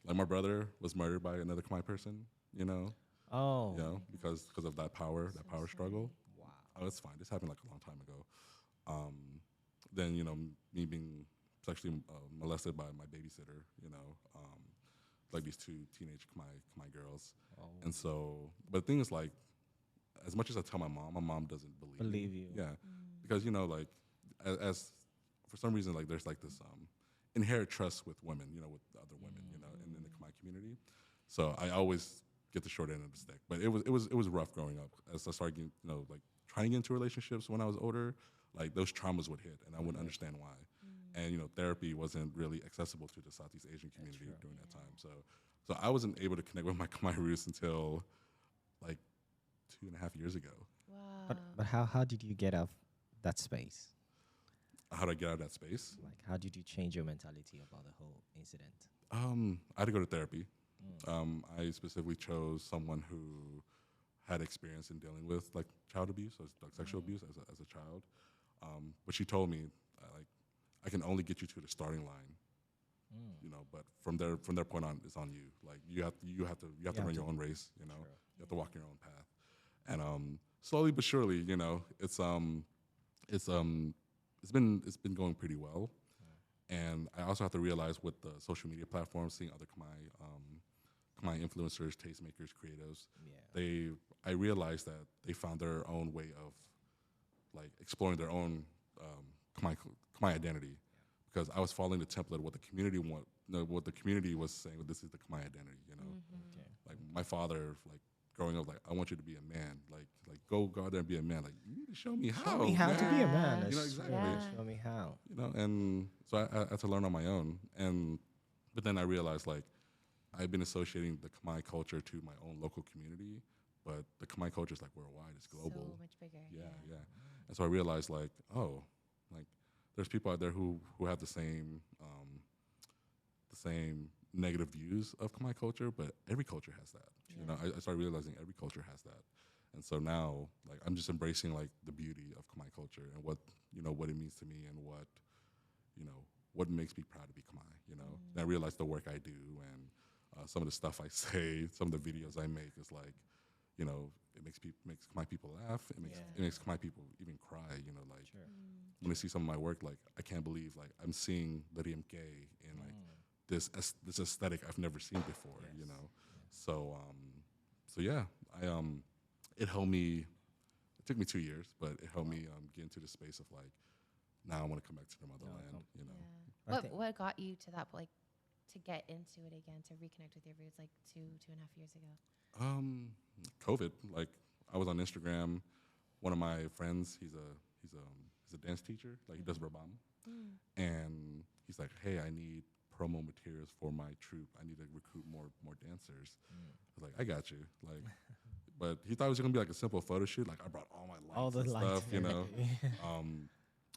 like my brother was murdered by another Khmer person, Oh. because of that power struggle. Wow. Oh, it's fine. This happened like a long time ago. Then me being sexually molested by my babysitter, like these two teenage Khmer girls, and so. But the thing is, like, as much as I tell my mom doesn't believe You. Yeah, because like as for some reason like there's like this inherent trust with women, with other women, in the Khmer community. So I always get the short end of the stick. But it was rough growing up. As I started getting, like trying to get into relationships when I was older, like those traumas would hit, and I wouldn't understand why. And therapy wasn't really accessible to the Southeast Asian community during that time. So I wasn't able to connect with my Khmer roots until like 2.5 years ago. Wow. But how did you get out of that space? how to get out of that space. Like, how did you change your mentality about the whole incident? I had to go to therapy. I specifically chose someone who had experience in dealing with like child abuse, or like sexual abuse as a child. But she told me, like, I can only get you to the starting line, you know. But from their point on, it's on you. Like you have to run your own race, you know. You have to walk your own path. And slowly but surely, you know, it's been going pretty well. And I also have to realize with the social media platforms, seeing other Khmer influencers, tastemakers, creatives, I realized that they found their own way of like exploring their own Khmer identity, because I was following the template of what the community what the community was saying. This is the Khmer identity, you know. Like my father, like growing up, like I want you to be a man, like go out there and be a man. Like you need to show me how. Show me how to be a man. You know, exactly. Show me how. You know, and so I had to learn on my own. But then I realized like I've been associating the Khmer culture to my own local community, but the Khmer culture is like worldwide. It's global. So much bigger. Yeah. And so I realized like, oh, like there's people out there who have the same negative views of Khmer culture, but every culture has that. You know, I started realizing every culture has that. And so now, like, I'm just embracing like the beauty of Khmer culture and what it means to me, and what makes me proud to be Khmer. You know, and I realize the work I do and some of the stuff I say, some of the videos I make is like, you know, it makes Khmer people laugh. It makes Khmer people even cry. You know, like when I see some of my work, like I can't believe like I'm seeing the Riemke in like this aesthetic I've never seen before. You know, so yeah, it helped me. It took me 2 years, but it helped me get into the space of like, now I want to come back to the motherland. You know, What got you to that, like, to get into it again, to reconnect with your roots, like 2.5 years ago? COVID. Like I was on Instagram. One of my friends, he's a dance teacher. Like he does rabam, and he's like, "Hey, I need promo materials for my troupe. I need to recruit more dancers." I was like, "I got you." Like, but he thought it was gonna be like a simple photo shoot. Like I brought all my lights, All the and lights, stuff, you know.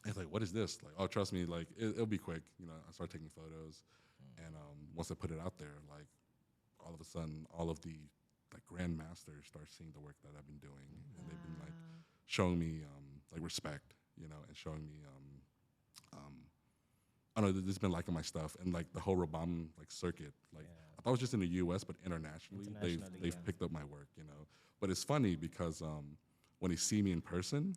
He's like, "What is this?" Like, "Oh, trust me, like it'll be quick." You know, I started taking photos, and once I put it out there, like all of a sudden, all of the like grandmasters start seeing the work that I've been doing, and they've been like showing me like respect, you know, and showing me I don't know, they've just been liking my stuff, and like the whole Rabam like circuit, like I thought it was just in the U.S., but internationally they've picked up my work, you know. But it's funny because when they see me in person,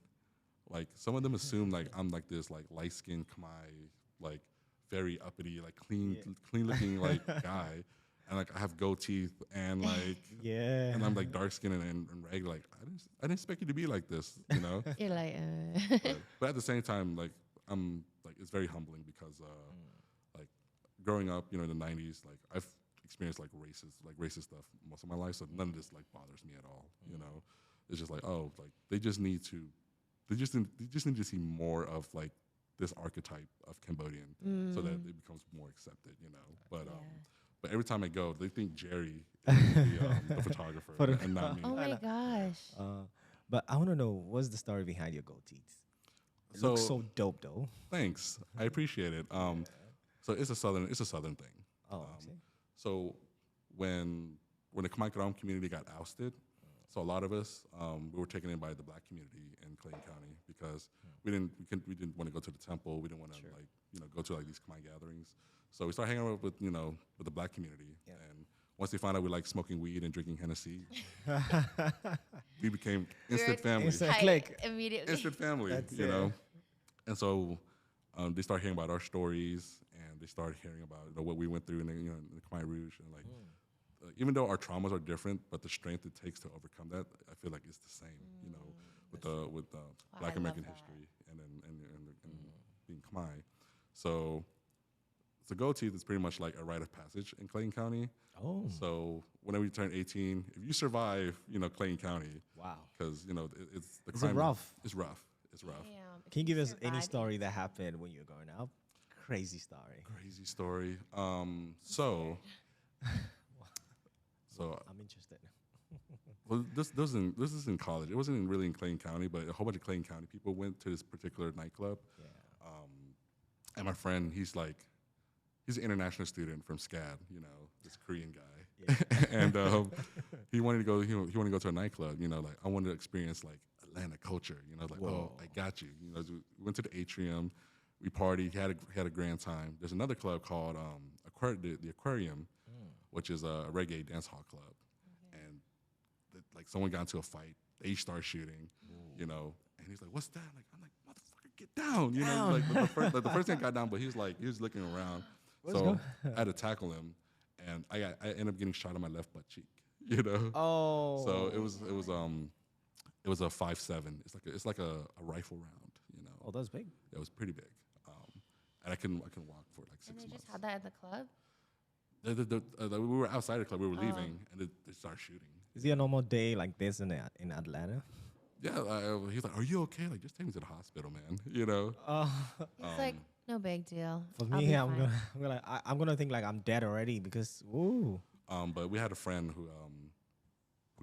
like some of them assume like I'm like this like light skinned Khmer, like very uppity, like clean looking like guy. And like I have gold teeth and like and I'm like dark skinned and regular. Like I didn't expect you to be like this, you know. You're like, but at the same time, like I'm like it's very humbling because like growing up, you know, in the '90s, like I've experienced like racist stuff most of my life, so none of this like bothers me at all. You know, it's just like, oh, like they just need to see more of like this archetype of Cambodian, so that it becomes more accepted. You know, but every time I go, they think Jerry is the photographer and not me. oh my gosh. But I want to know, what's the story behind your gold teeth? It looks so dope, though. Thanks, I appreciate it. So it's a southern thing. Oh, I see. So when the Khmer-Krom community got ousted, so a lot of us we were taken in by the black community in Clayton County because we didn't want to go to the temple. We didn't want to like go to like these Khmer gatherings. So we started hanging out with the black community, and once they found out we like smoking weed and drinking Hennessy, we became instant family. Instant click. Immediately. Instant family, you know. And so they started hearing about our stories, and they started hearing about what we went through in the Khmer Rouge, and like even though our traumas are different, but the strength it takes to overcome that, I feel like it's the same, you know, with Black American history and being Khmer. So gold teeth is pretty much like a rite of passage in Clayton County. Oh. So whenever you turn 18, if you survive, you know, Clayton County. Wow. Because, you know, it's the Is crime. it rough? It's rough. It's rough. Damn, Can you give us any survived story that happened when you were growing up? Crazy story. Crazy story. So I'm interested. well, this is in college. It wasn't really in Clayton County, but a whole bunch of Clayton County people went to this particular nightclub. Yeah. And my friend, he's an international student from SCAD, you know, this Korean guy. Yeah. And he wanted to go. He wanted to go to a nightclub. You know, like I wanted to experience like Atlanta culture. You know, like Whoa. oh, I got you. You know, we went to the atrium, we partied, had a grand time. There's another club called the Aquarium, which is a reggae dance hall club, and like someone got into a fight. They start shooting, you know, and he's like, "What's that?" I'm like, "Motherfucker, get down!" You know, like the first thing I got down, but he was looking around, so I had to tackle him, and I ended up getting shot in my left butt cheek, you know. Oh. So it was a 5.7. It's like a rifle round, you know. Oh, that's big. It was pretty big, and I couldn't walk for like 6 And they months. just had that at the club? We were outside the club. We were leaving, and they started shooting. Is it a normal day like this in Atlanta? Yeah, he was like, "Are you okay? Like, just take me to the hospital, man." You know. It's like, no big deal. For I'll me, be I'm fine. gonna think like I'm dead already because ooh. But we had a friend who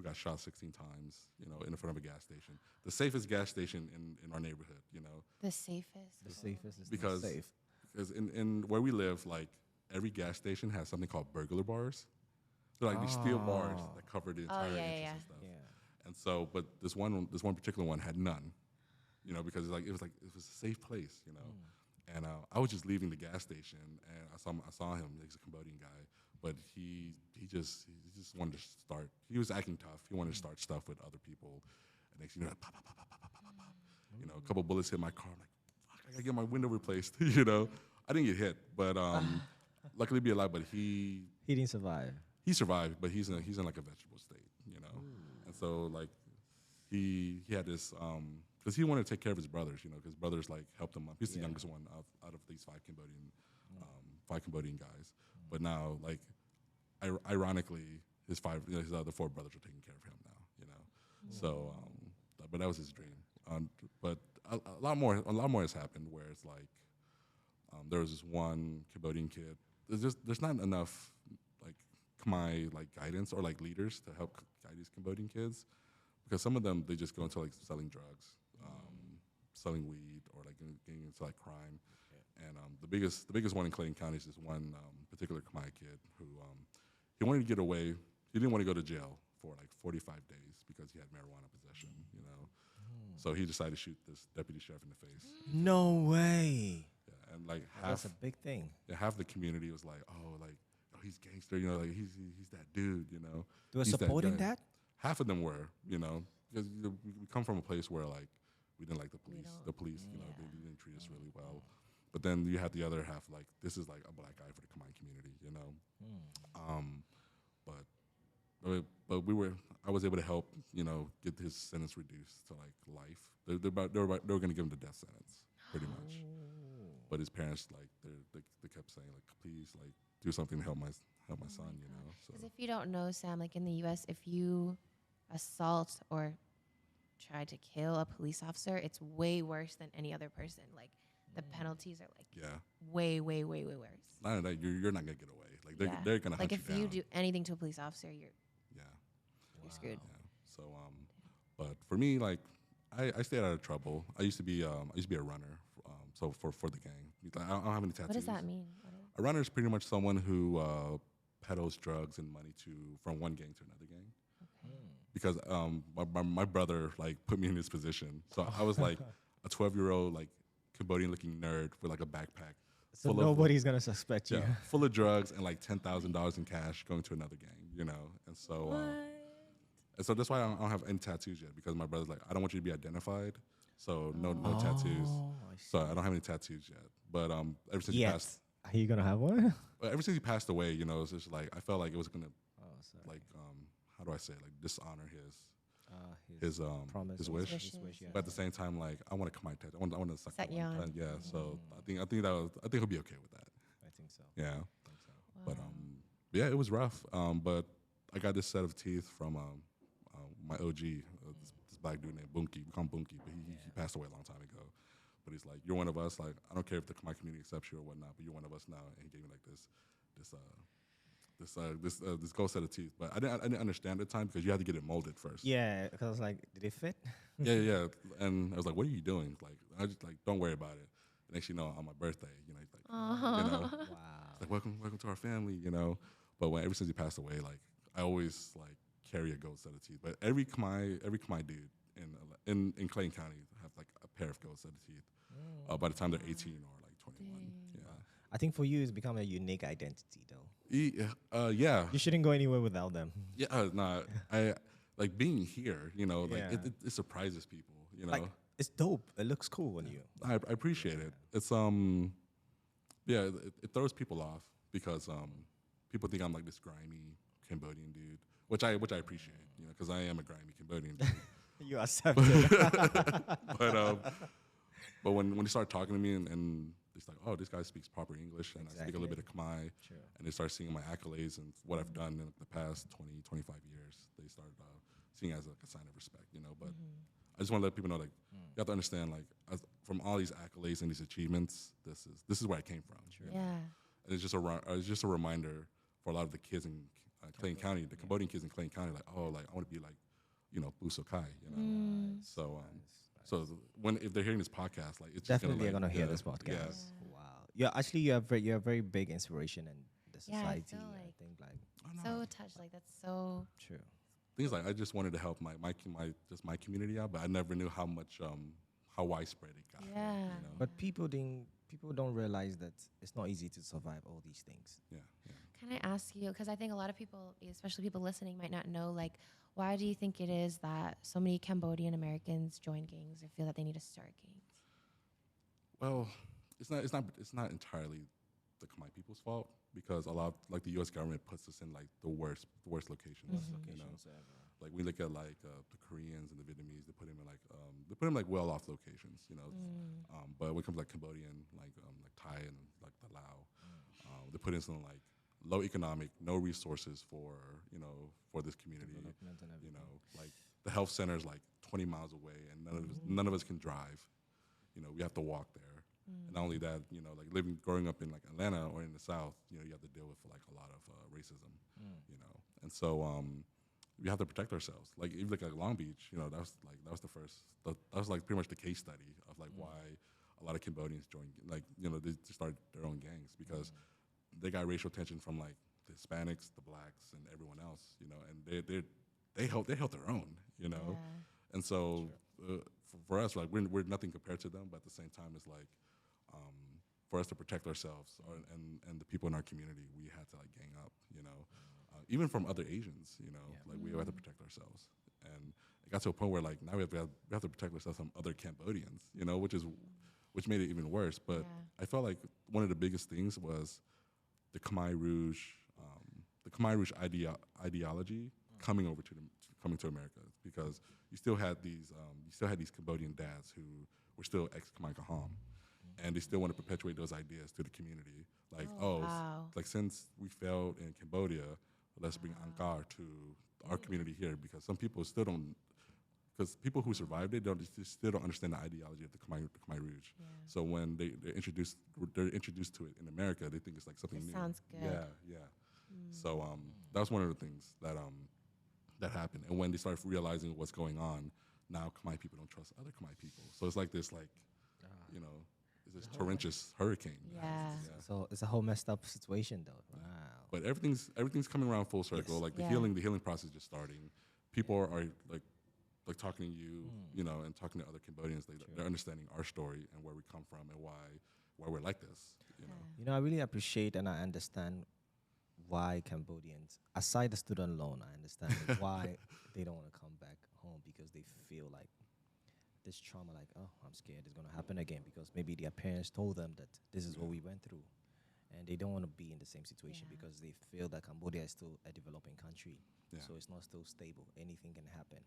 got shot 16 times, you know, in front of a gas station. The safest gas station in our neighborhood, you know. The safest. The safest is Because not safe. Because in where we live, like every gas station has something called burglar bars. They're like these steel bars that cover the entire entrance and stuff. Yeah. And so, but this one particular one had none, you know, because it was a safe place, you know. And I was just leaving the gas station, and I saw him. He's a Cambodian guy, but he just wanted to start. He was acting tough. He wanted to start stuff with other people, and next thing you know, like, pop, pop, pop, pop, pop, pop, pop, pop. You know, a couple bullets hit my car. I'm like, fuck, I gotta get my window replaced. You know, I didn't get hit, but luckily be alive. But he didn't survive. He survived, but he's in like a vegetable state, you know. And so like he had this because he wanted to take care of his brothers, you know, because brothers like helped him up. He's the youngest one out of these five Cambodian guys. But now, like ironically, his other four brothers are taking care of him now, you know. So, but that was his dream. But a lot more has happened where it's like there was this one Cambodian kid. There's not enough Khmer guidance or like leaders to help guide these Cambodian kids, because some of them they just go into like selling drugs, selling weed, or like getting into like crime. Okay. And the biggest one in Clayton County is this one particular Khmer kid who he wanted to get away. He didn't want to go to jail for like 45 days because he had marijuana possession, you know. So he decided to shoot this deputy sheriff in the face. No way. Yeah, and like that's a big thing. Yeah, half the community was like, oh, he's gangster, you know, like he's that dude, you know. They were supporting that? Half of them were, you know, because we come from a place where like we didn't like the police. The police, you know, they didn't treat us really well. But then you had the other half, like this is like a black guy for the Khmer community, you know. But I was able to help, you know, get his sentence reduced to like life. They were going to give him the death sentence, pretty much. But his parents, like, they kept saying, like, please, like, do something to help my son, you know. Because if you don't know, Sam, like in the U.S., if you assault or try to kill a police officer, it's way worse than any other person. Like the penalties are like way, way, way, way worse. Not only that, you're not gonna get away. Like they're gonna hunt you down. Like if you do anything to a police officer, you're screwed. Yeah. So but for me, like I stayed out of trouble. I used to be a runner. So for the gang, I don't have any tattoos. What does that mean? A runner is pretty much someone who peddles drugs and money from one gang to another gang. Okay. Because my brother like put me in this position, so I was like a 12-year-old like Cambodian-looking nerd with like a backpack. So nobody's gonna suspect you. Yeah, full of drugs and like $10,000 in cash going to another gang, you know. And so that's why I don't have any tattoos yet, because my brother's like, I don't want you to be identified. So no tattoos. So I don't have any tattoos yet. But ever since he passed, are you gonna have one? Ever since he passed away, you know, it's just like I felt like it was gonna like how do I say it? Like dishonor his wish. Yeah. But at the same time, like I want to come my tattoo. I want to suck Set you on. Yeah. So I think he'll be okay with that. I think so. Yeah. Wow. But yeah, it was rough. But I got this set of teeth from my OG, this black dude named Bunky. We call him Bunky, but he passed away a long time ago. But he's like, you're one of us. Like, I don't care if the Khmer community accepts you or whatnot, but you're one of us now. And he gave me like this gold set of teeth. But I didn't understand at the time because you had to get it molded first. Yeah, because like, did it fit? yeah. And I was like, what are you doing? Like, I just like, don't worry about it. Next, you know, on my birthday, you know, he's like, Aw. you know, Wow. it's like welcome to our family, you know. But ever since he passed away, like I always like carry a gold set of teeth. But every Khmer dude in Clayton County have like a pair of gold set of teeth. By the time they're 18 or like 21, yeah. I think for you, it's become a unique identity, though. Yeah, You shouldn't go anywhere without them. yeah. Nah, I like being here. You know, like Yeah. it surprises people. You know, Like, it's dope. It looks cool on you. I appreciate it. It's yeah, it throws people off because people think I'm like this grimy Cambodian dude, which I appreciate. You know, because I am a grimy Cambodian dude. You accept it. But when they start talking to me and it's like, oh, this guy speaks proper English and I speak a little bit of Khmer, Sure. and they start seeing my accolades and what I've done in the past 20, 25 years, they start seeing it as like a sign of respect, you know. But I just want to let people know, like, you have to understand, like, from all these accolades and these achievements, this is where I came from. Sure. You know? Yeah. And it's just a reminder for a lot of the kids in Clayton County, the Cambodian kids in Clayton County, like, oh, like I want to be like, you know, Bu Sokai, you know. So if they're hearing this podcast, like it's Definitely just gonna hear yeah, this podcast. Yeah. Wow. Yeah, actually, you're a very big inspiration in the Yeah, I society. feel I like- think like So touched. Like that's so. true. Things like I just wanted to help my community out, but I never knew how much how widespread it got. Yeah. You know? But people don't realize that it's not easy to survive all these things. yeah. Can I ask you? Because I think a lot of people, especially people listening, might not know. Like, why do you think it is that so many Cambodian Americans join gangs or feel that they need to start gangs? Well, it's not entirely the Khmer people's fault because a lot like the U.S. government puts us in like the worst locations. You know, like we look at like the Koreans and the Vietnamese, they put them in like well off locations. You know, but when it comes to like Cambodian, like Thai and like the Lao, they put in some like low economic, no resources for this community. Development and You know, like the health center is like 20 miles away, and none of us can drive. You know, we have to walk there. And not only that, you know, like growing up in like Atlanta or in the South, you know, you have to deal with like a lot of racism. You know, and so we have to protect ourselves. Like even like Long Beach, you know, that was like pretty much the case study of like why a lot of Cambodians joined, like, you know, they started their own gangs because they got racial tension from like the Hispanics, the blacks, and everyone else, you know, and they held their own, you know, Yeah. and so for us, like we're nothing compared to them, but at the same time, it's like for us to protect ourselves and the people in our community, we had to like gang up, you know, even from other Asians, you know, like we had to protect ourselves, and it got to a point where like now we have to protect ourselves from other Cambodians, you know, which made it even worse. But Yeah. I felt like one of the biggest things was the Khmer Rouge ideology coming to America, because you still had these Cambodian dads who were still ex-Khmer-Krom, and they still want to perpetuate those ideas to the community. Like, wow. like since we failed in Cambodia, let's bring Ankar to our community here, because some people still don't. Because people who survived it still don't understand the ideology of the Khmer Rouge. Yeah. So when they're introduced to it in America, they think it's like something It new. sounds good. Yeah. So that was one of the things that happened. And when they started realizing what's going on, now Khmer people don't trust other Khmer people. So it's like this, like, you know, it's this torrentious hurricane. Yeah. So it's a whole messed up situation, though. Wow. But everything's coming around full circle. Yes. Like the Yeah. healing process is just starting. People are like talking to you, you know, and talking to other Cambodians. They're understanding our story and where we come from and why we're like this. You know. You know, I really appreciate and I understand why Cambodians, aside the student loan, I understand why they don't want to come back home, because they feel like this trauma, like, oh, I'm scared it's going to happen again, because maybe their parents told them that this is what we went through. And they don't want to be in the same situation because they feel that Cambodia is still a developing country. Yeah. So it's not still stable. Anything can happen.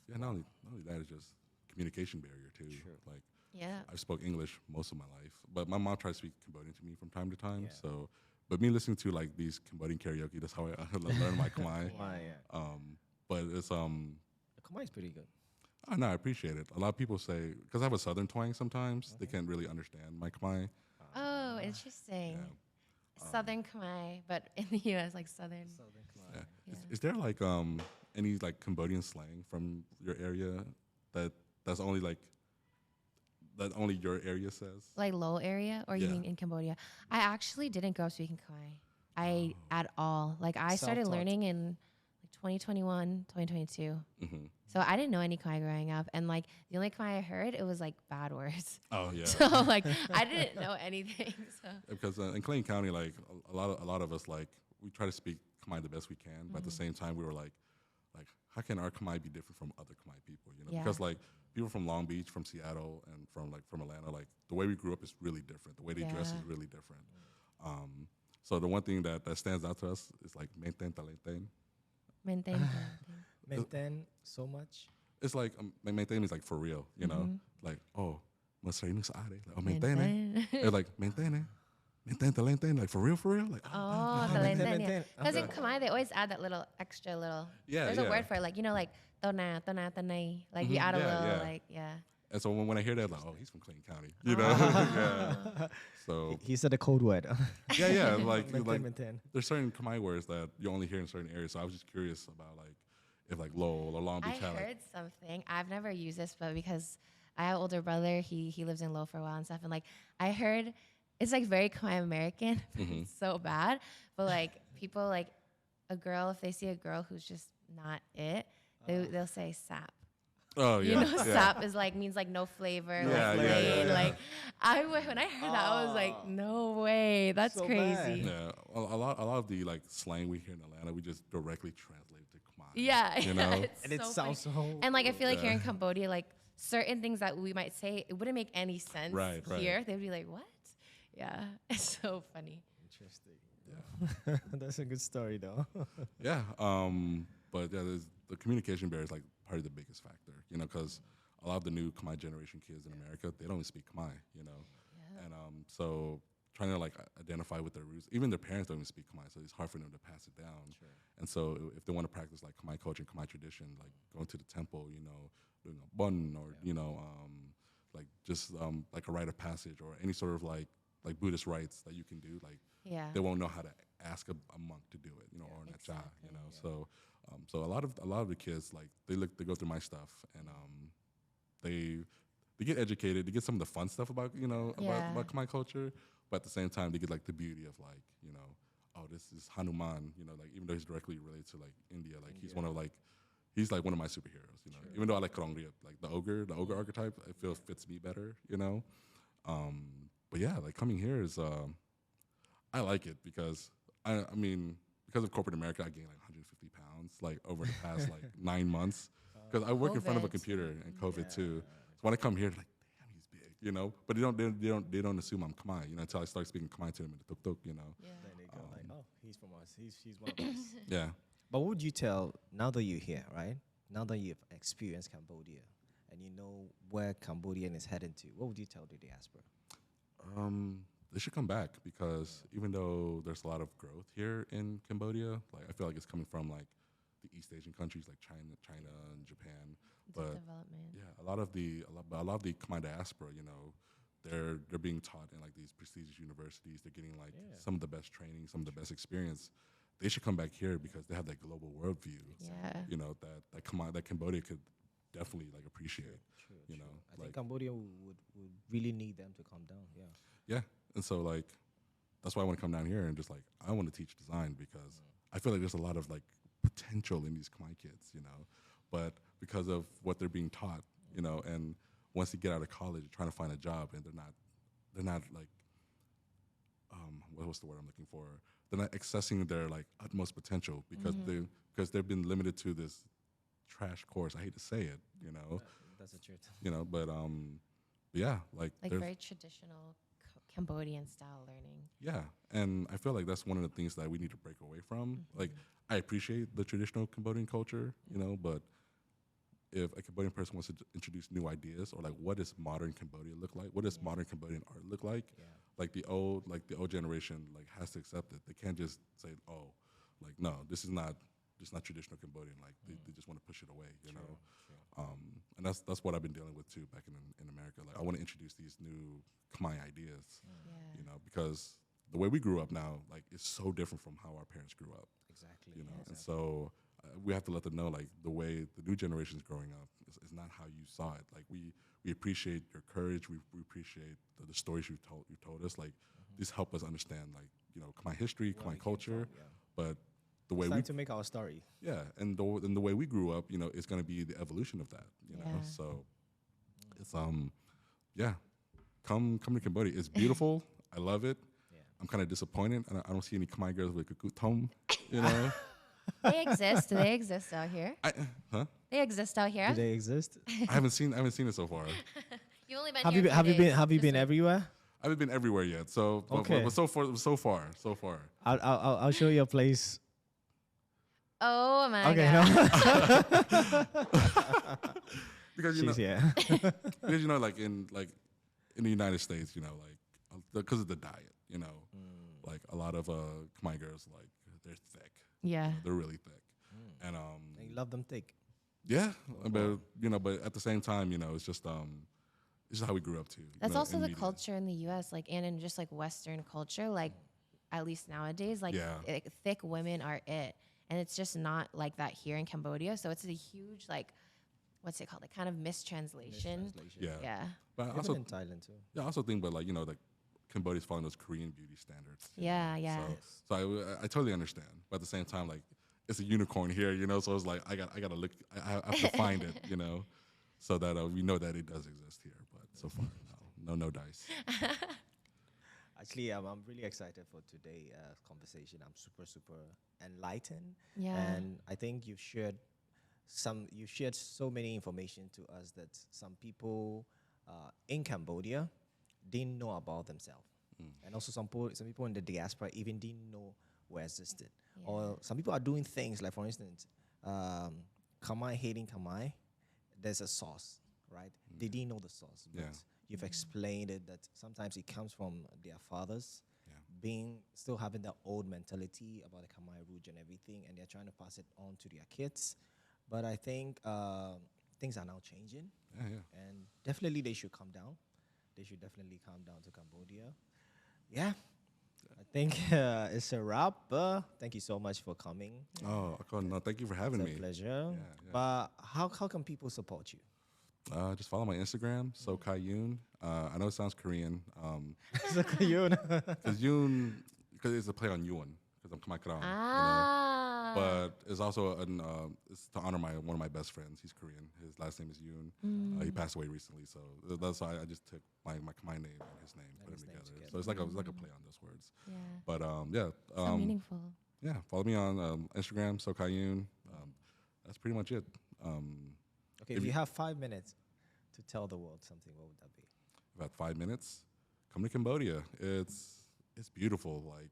Yeah, not only that, it's just communication barrier too. True. Like Yeah. I spoke English most of my life, but my mom tried to speak Cambodian to me from time to time. Yeah. So, but me listening to like these Cambodian karaoke, that's how I learned my Khmer. Yeah. But it's The Khmer is pretty good. I appreciate it. A lot of people say, because I have a southern twang sometimes, they can't really understand my Khmer. Oh, interesting. Yeah. Southern Khmer, but in the U.S., like Southern. Yeah. Yeah. Is there like any like Cambodian slang from your area that's only like that only your area says? Like Lowell area, or you Yeah. mean in Cambodia? I actually didn't grow up speaking Khmer. At all. Like I started Self-taught. learning in like 2021, 2022. Mm-hmm. So I didn't know any Khmer growing up, and like the only Khmer I heard, it was like bad words. Oh yeah. So like I didn't know anything. So Because in Clayton County, like a lot of us, like we try to speak Khmer the best we can, but at the same time, we were like how can our Khmer be different from other Khmer people? You know, Yeah. because like people from Long Beach, from Seattle, and from Atlanta, like the way we grew up is really different. The way they dress is Yeah. really different. So the one thing that stands out to us is like maintain talenten. maintain. Maintain so much. It's like maintain is like for real, you know, like oh, mas like oh maintain. Maintain. It's like maintain. Maintain talenten, like for real, like Oh, maintain, talenten, yeah. maintain. Because in Khmer, they always add that little extra little. Yeah, There's yeah. a word for it, like, you know, like, tona, tanay. Like, you add a Yeah, little, yeah. like, yeah. And so when I hear that, like, oh, he's from Clayton County, you know? Yeah. So He said the code word. yeah, like Maintain. there's certain Khmer words that you only hear in certain areas. So I was just curious about like if like Lowell or Long Beach I had like, heard something. I've never used this, but because I have an older brother, he lives in Lowell for a while and stuff. And like, I heard it's like very Khmer American. It's so bad. But like, people like a girl, if they see a girl who's just not it, they'll say sap. oh You yeah, know, yeah. sap is like means like no flavor, Yeah, like yeah, yeah, plain. yeah. Like when I heard that, I was like, no way, that's So crazy. bad. Yeah, a lot of the like slang we hear in Atlanta, we just directly translate to Khmer. Yeah, You know? And it so sounds funny. so. And like I feel like here in Yeah. Cambodia, like certain things that we might say, it wouldn't make any sense Right. here. They'd be like, what? Yeah, it's so funny. Interesting. Yeah. That's a good story, though. Yeah, but yeah, the communication barrier is like probably the biggest factor, you know, because a lot of the new Khmer generation kids in America, they don't even speak Khmer, you know, Yeah. and so trying to like identify with their roots, even their parents don't even speak Khmer, so it's hard for them to pass it down. Sure. And so if they want to practice like Khmer culture and Khmer tradition, like going to the temple, you know, doing a bun or you know, like just like a rite of passage or any sort of like Buddhist rites that you can do, like Yeah. they won't know how to ask a monk to do it, you know, or an acha, you know. So, so a lot of the kids like they go through my stuff and they get educated, they get some of the fun stuff about you know Yeah. about Khmer culture, but at the same time they get like the beauty of like you know, oh this is Hanuman, you know, like even though he's directly related to like India, like he's one of like. He's like one of my superheroes, you know. Sure. Even though I like Krongriat, like the ogre archetype, I feel fits me better, you know. But yeah, like coming here is, I like it because I mean because of corporate America, I gained like 150 pounds like over the past like 9 months because I work in front of a COVID. computer and COVID too. So when I come here, like damn, he's big, you know. But they don't assume I'm Khmer, you know, until I start speaking Khmer to them in the tuk tuk, you know. Yeah. Then they go like, oh, he's from us. He's one of us. Yeah. But what would you tell now that you're here, right? Now that you've experienced Cambodia and you know where Cambodian is heading to, what would you tell the diaspora? They should come back because even though there's a lot of growth here in Cambodia, like I feel like it's coming from like the East Asian countries like China and Japan. But Development. yeah, a lot of the Khmer diaspora, you know, they're being taught in like these prestigious universities. They're getting like some of the best training, some of the best experience. They should come back here because they have that global worldview. Yeah. You know that Cambodia could definitely like appreciate. True, You know, I like think Cambodia would really need them to calm down. Yeah. yeah, and so like that's why I want to come down here and just like I want to teach design because I feel like there's a lot of like potential in these Khmer kids, you know, but because of what they're being taught, you know, and once they get out of college, they're trying to find a job and they're not like what's the word I'm looking for? They're not accessing their like utmost potential because they've been limited to this trash course. I hate to say it, you know, That's the truth. you know, but yeah, like there's- very traditional Cambodian style learning. yeah, and I feel like that's one of the things that we need to break away from. Like, I appreciate the traditional Cambodian culture, you know, but if a Cambodian person wants to introduce new ideas or like what does modern Cambodia look like? What does modern Cambodian art look like? Yeah. Like the old generation like has to accept it. They can't just say, oh, like no, this is not traditional Cambodian. Like they just want to push it away, you know. And that's what I've been dealing with too back in America. Like I want to introduce these new Khmer ideas, Yeah. you know, because the way we grew up now, like, is so different from how our parents grew up, Exactly. you know. And so we have to let them know like the way the new generation is growing up is not how you saw it. Like we appreciate your courage. We appreciate the stories you told us. Like these help us understand like Khmer history, Where Khmer we came culture, from, yeah. but the way It's we time to make our story. yeah, and the way we grew up, it's going to be the evolution of that. You know, Yeah. so it's yeah, come to Cambodia. It's beautiful. I love it. Yeah. I'm kind of disappointed. I don't see any Khmer girls with kukut tom. You know, They exist. Do they exist out here? huh? They exist out here. Do they exist? I haven't seen it so far. You only been Have here you a few have you been days. have you Just been wait. everywhere? I haven't been everywhere yet. So Okay. but so far. I'll show you a place. Oh my Okay, god. no. Because She's here. because like in the United States, because of the diet, like a lot of Khmer girls, like they're thick. Yeah. They're really thick. And You love them thick. yeah, but at the same time, it's just how we grew up too. That's also in the media. culture in the U.S. Like, and in just like Western culture, like at least nowadays, like Yeah. thick women are it, and it's just not like that here in Cambodia. So it's a huge like, what's it called? Like kind of mistranslation. Yeah. Yeah. But I Even also in Thailand too. I also think, but like Cambodia's following those Korean beauty standards. Yeah. Yeah. So I totally understand, but at the same time, like it's a unicorn here, so it's like I gotta look. I have to find it, so that we know that it does exist here. But so far, no dice. Actually, I'm really excited for today's conversation. I'm super enlightened. Yeah. And I think you've shared so many information to us that some people in Cambodia didn't know about themselves. And also some people in the diaspora even didn't know were existed. Yeah. Or some people are doing things like, for instance, Khmer hating Khmer, there's a source, right? They didn't know the source. But Yeah. you've explained it that sometimes it comes from their fathers still having that old mentality about the Khmer root and everything, and they're trying to pass it on to their kids. But I think things are now changing, Yeah. and definitely they should come down. They should definitely come down to Cambodia. Yeah, I think it's a wrap. Thank you so much for coming. Oh, no, thank you for having It's me. a pleasure. Yeah. But how can people support you? Just follow my Instagram, Sokai Yoon. I know it sounds Korean, Sokai Yoon. because it's a play on Yuan, because I'm Khmer-Krom, Ah. But it's also it's to honor one of my best friends. He's Korean. His last name is Yoon. He passed away recently, so that's why I just took my Khmer name and his name, put them his name together. together. So it's like a play on those words. Yeah. But So meaningful. yeah, follow me on Instagram, Sokai Yoon. That's pretty much it. Okay, if you have 5 minutes to tell the world something, what would that be? About 5 minutes, come to Cambodia. It's beautiful. Like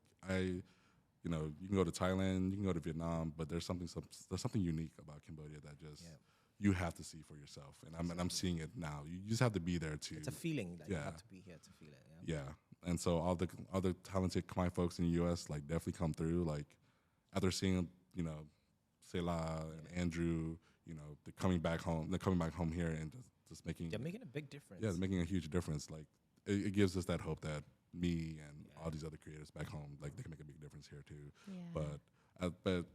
you can go to Thailand, you can go to Vietnam, but there's something unique about Cambodia that just you have to see for yourself. And I'm seeing it now. You just have to be there to. It's a feeling that you Yeah. have to be here to feel it. Yeah. Yeah, and so all the talented Khmer folks in the U.S. like definitely come through. Like after seeing Sela and Andrew, they're coming back home. They're coming back home here and just making. They're making a big difference. Yeah, it's making a huge difference. Like it gives us that hope that me and all these other creators back home, like they can make a big difference here too. Yeah. But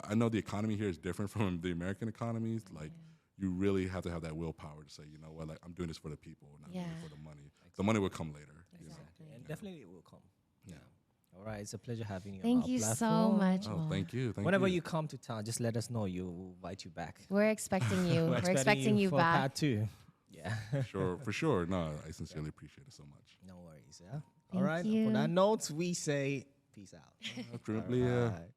I know the economy here is different from the American economies. Like you really have to have that willpower to say, you know what, like I'm doing this for the people, not doing it for the money. The money will come later. Exactly. And definitely it will come. Yeah. All right. It's a pleasure having you on Thank our you so platform. much. Oh, Mo. thank you. Whenever you come to town, just let us know. We'll invite you back. We're expecting you. We're expecting you for back. part 2. Yeah. for sure. No, I sincerely appreciate it so much. No worries. Yeah. Thank All right. you. On that note, we say peace out. Absolutely. All right.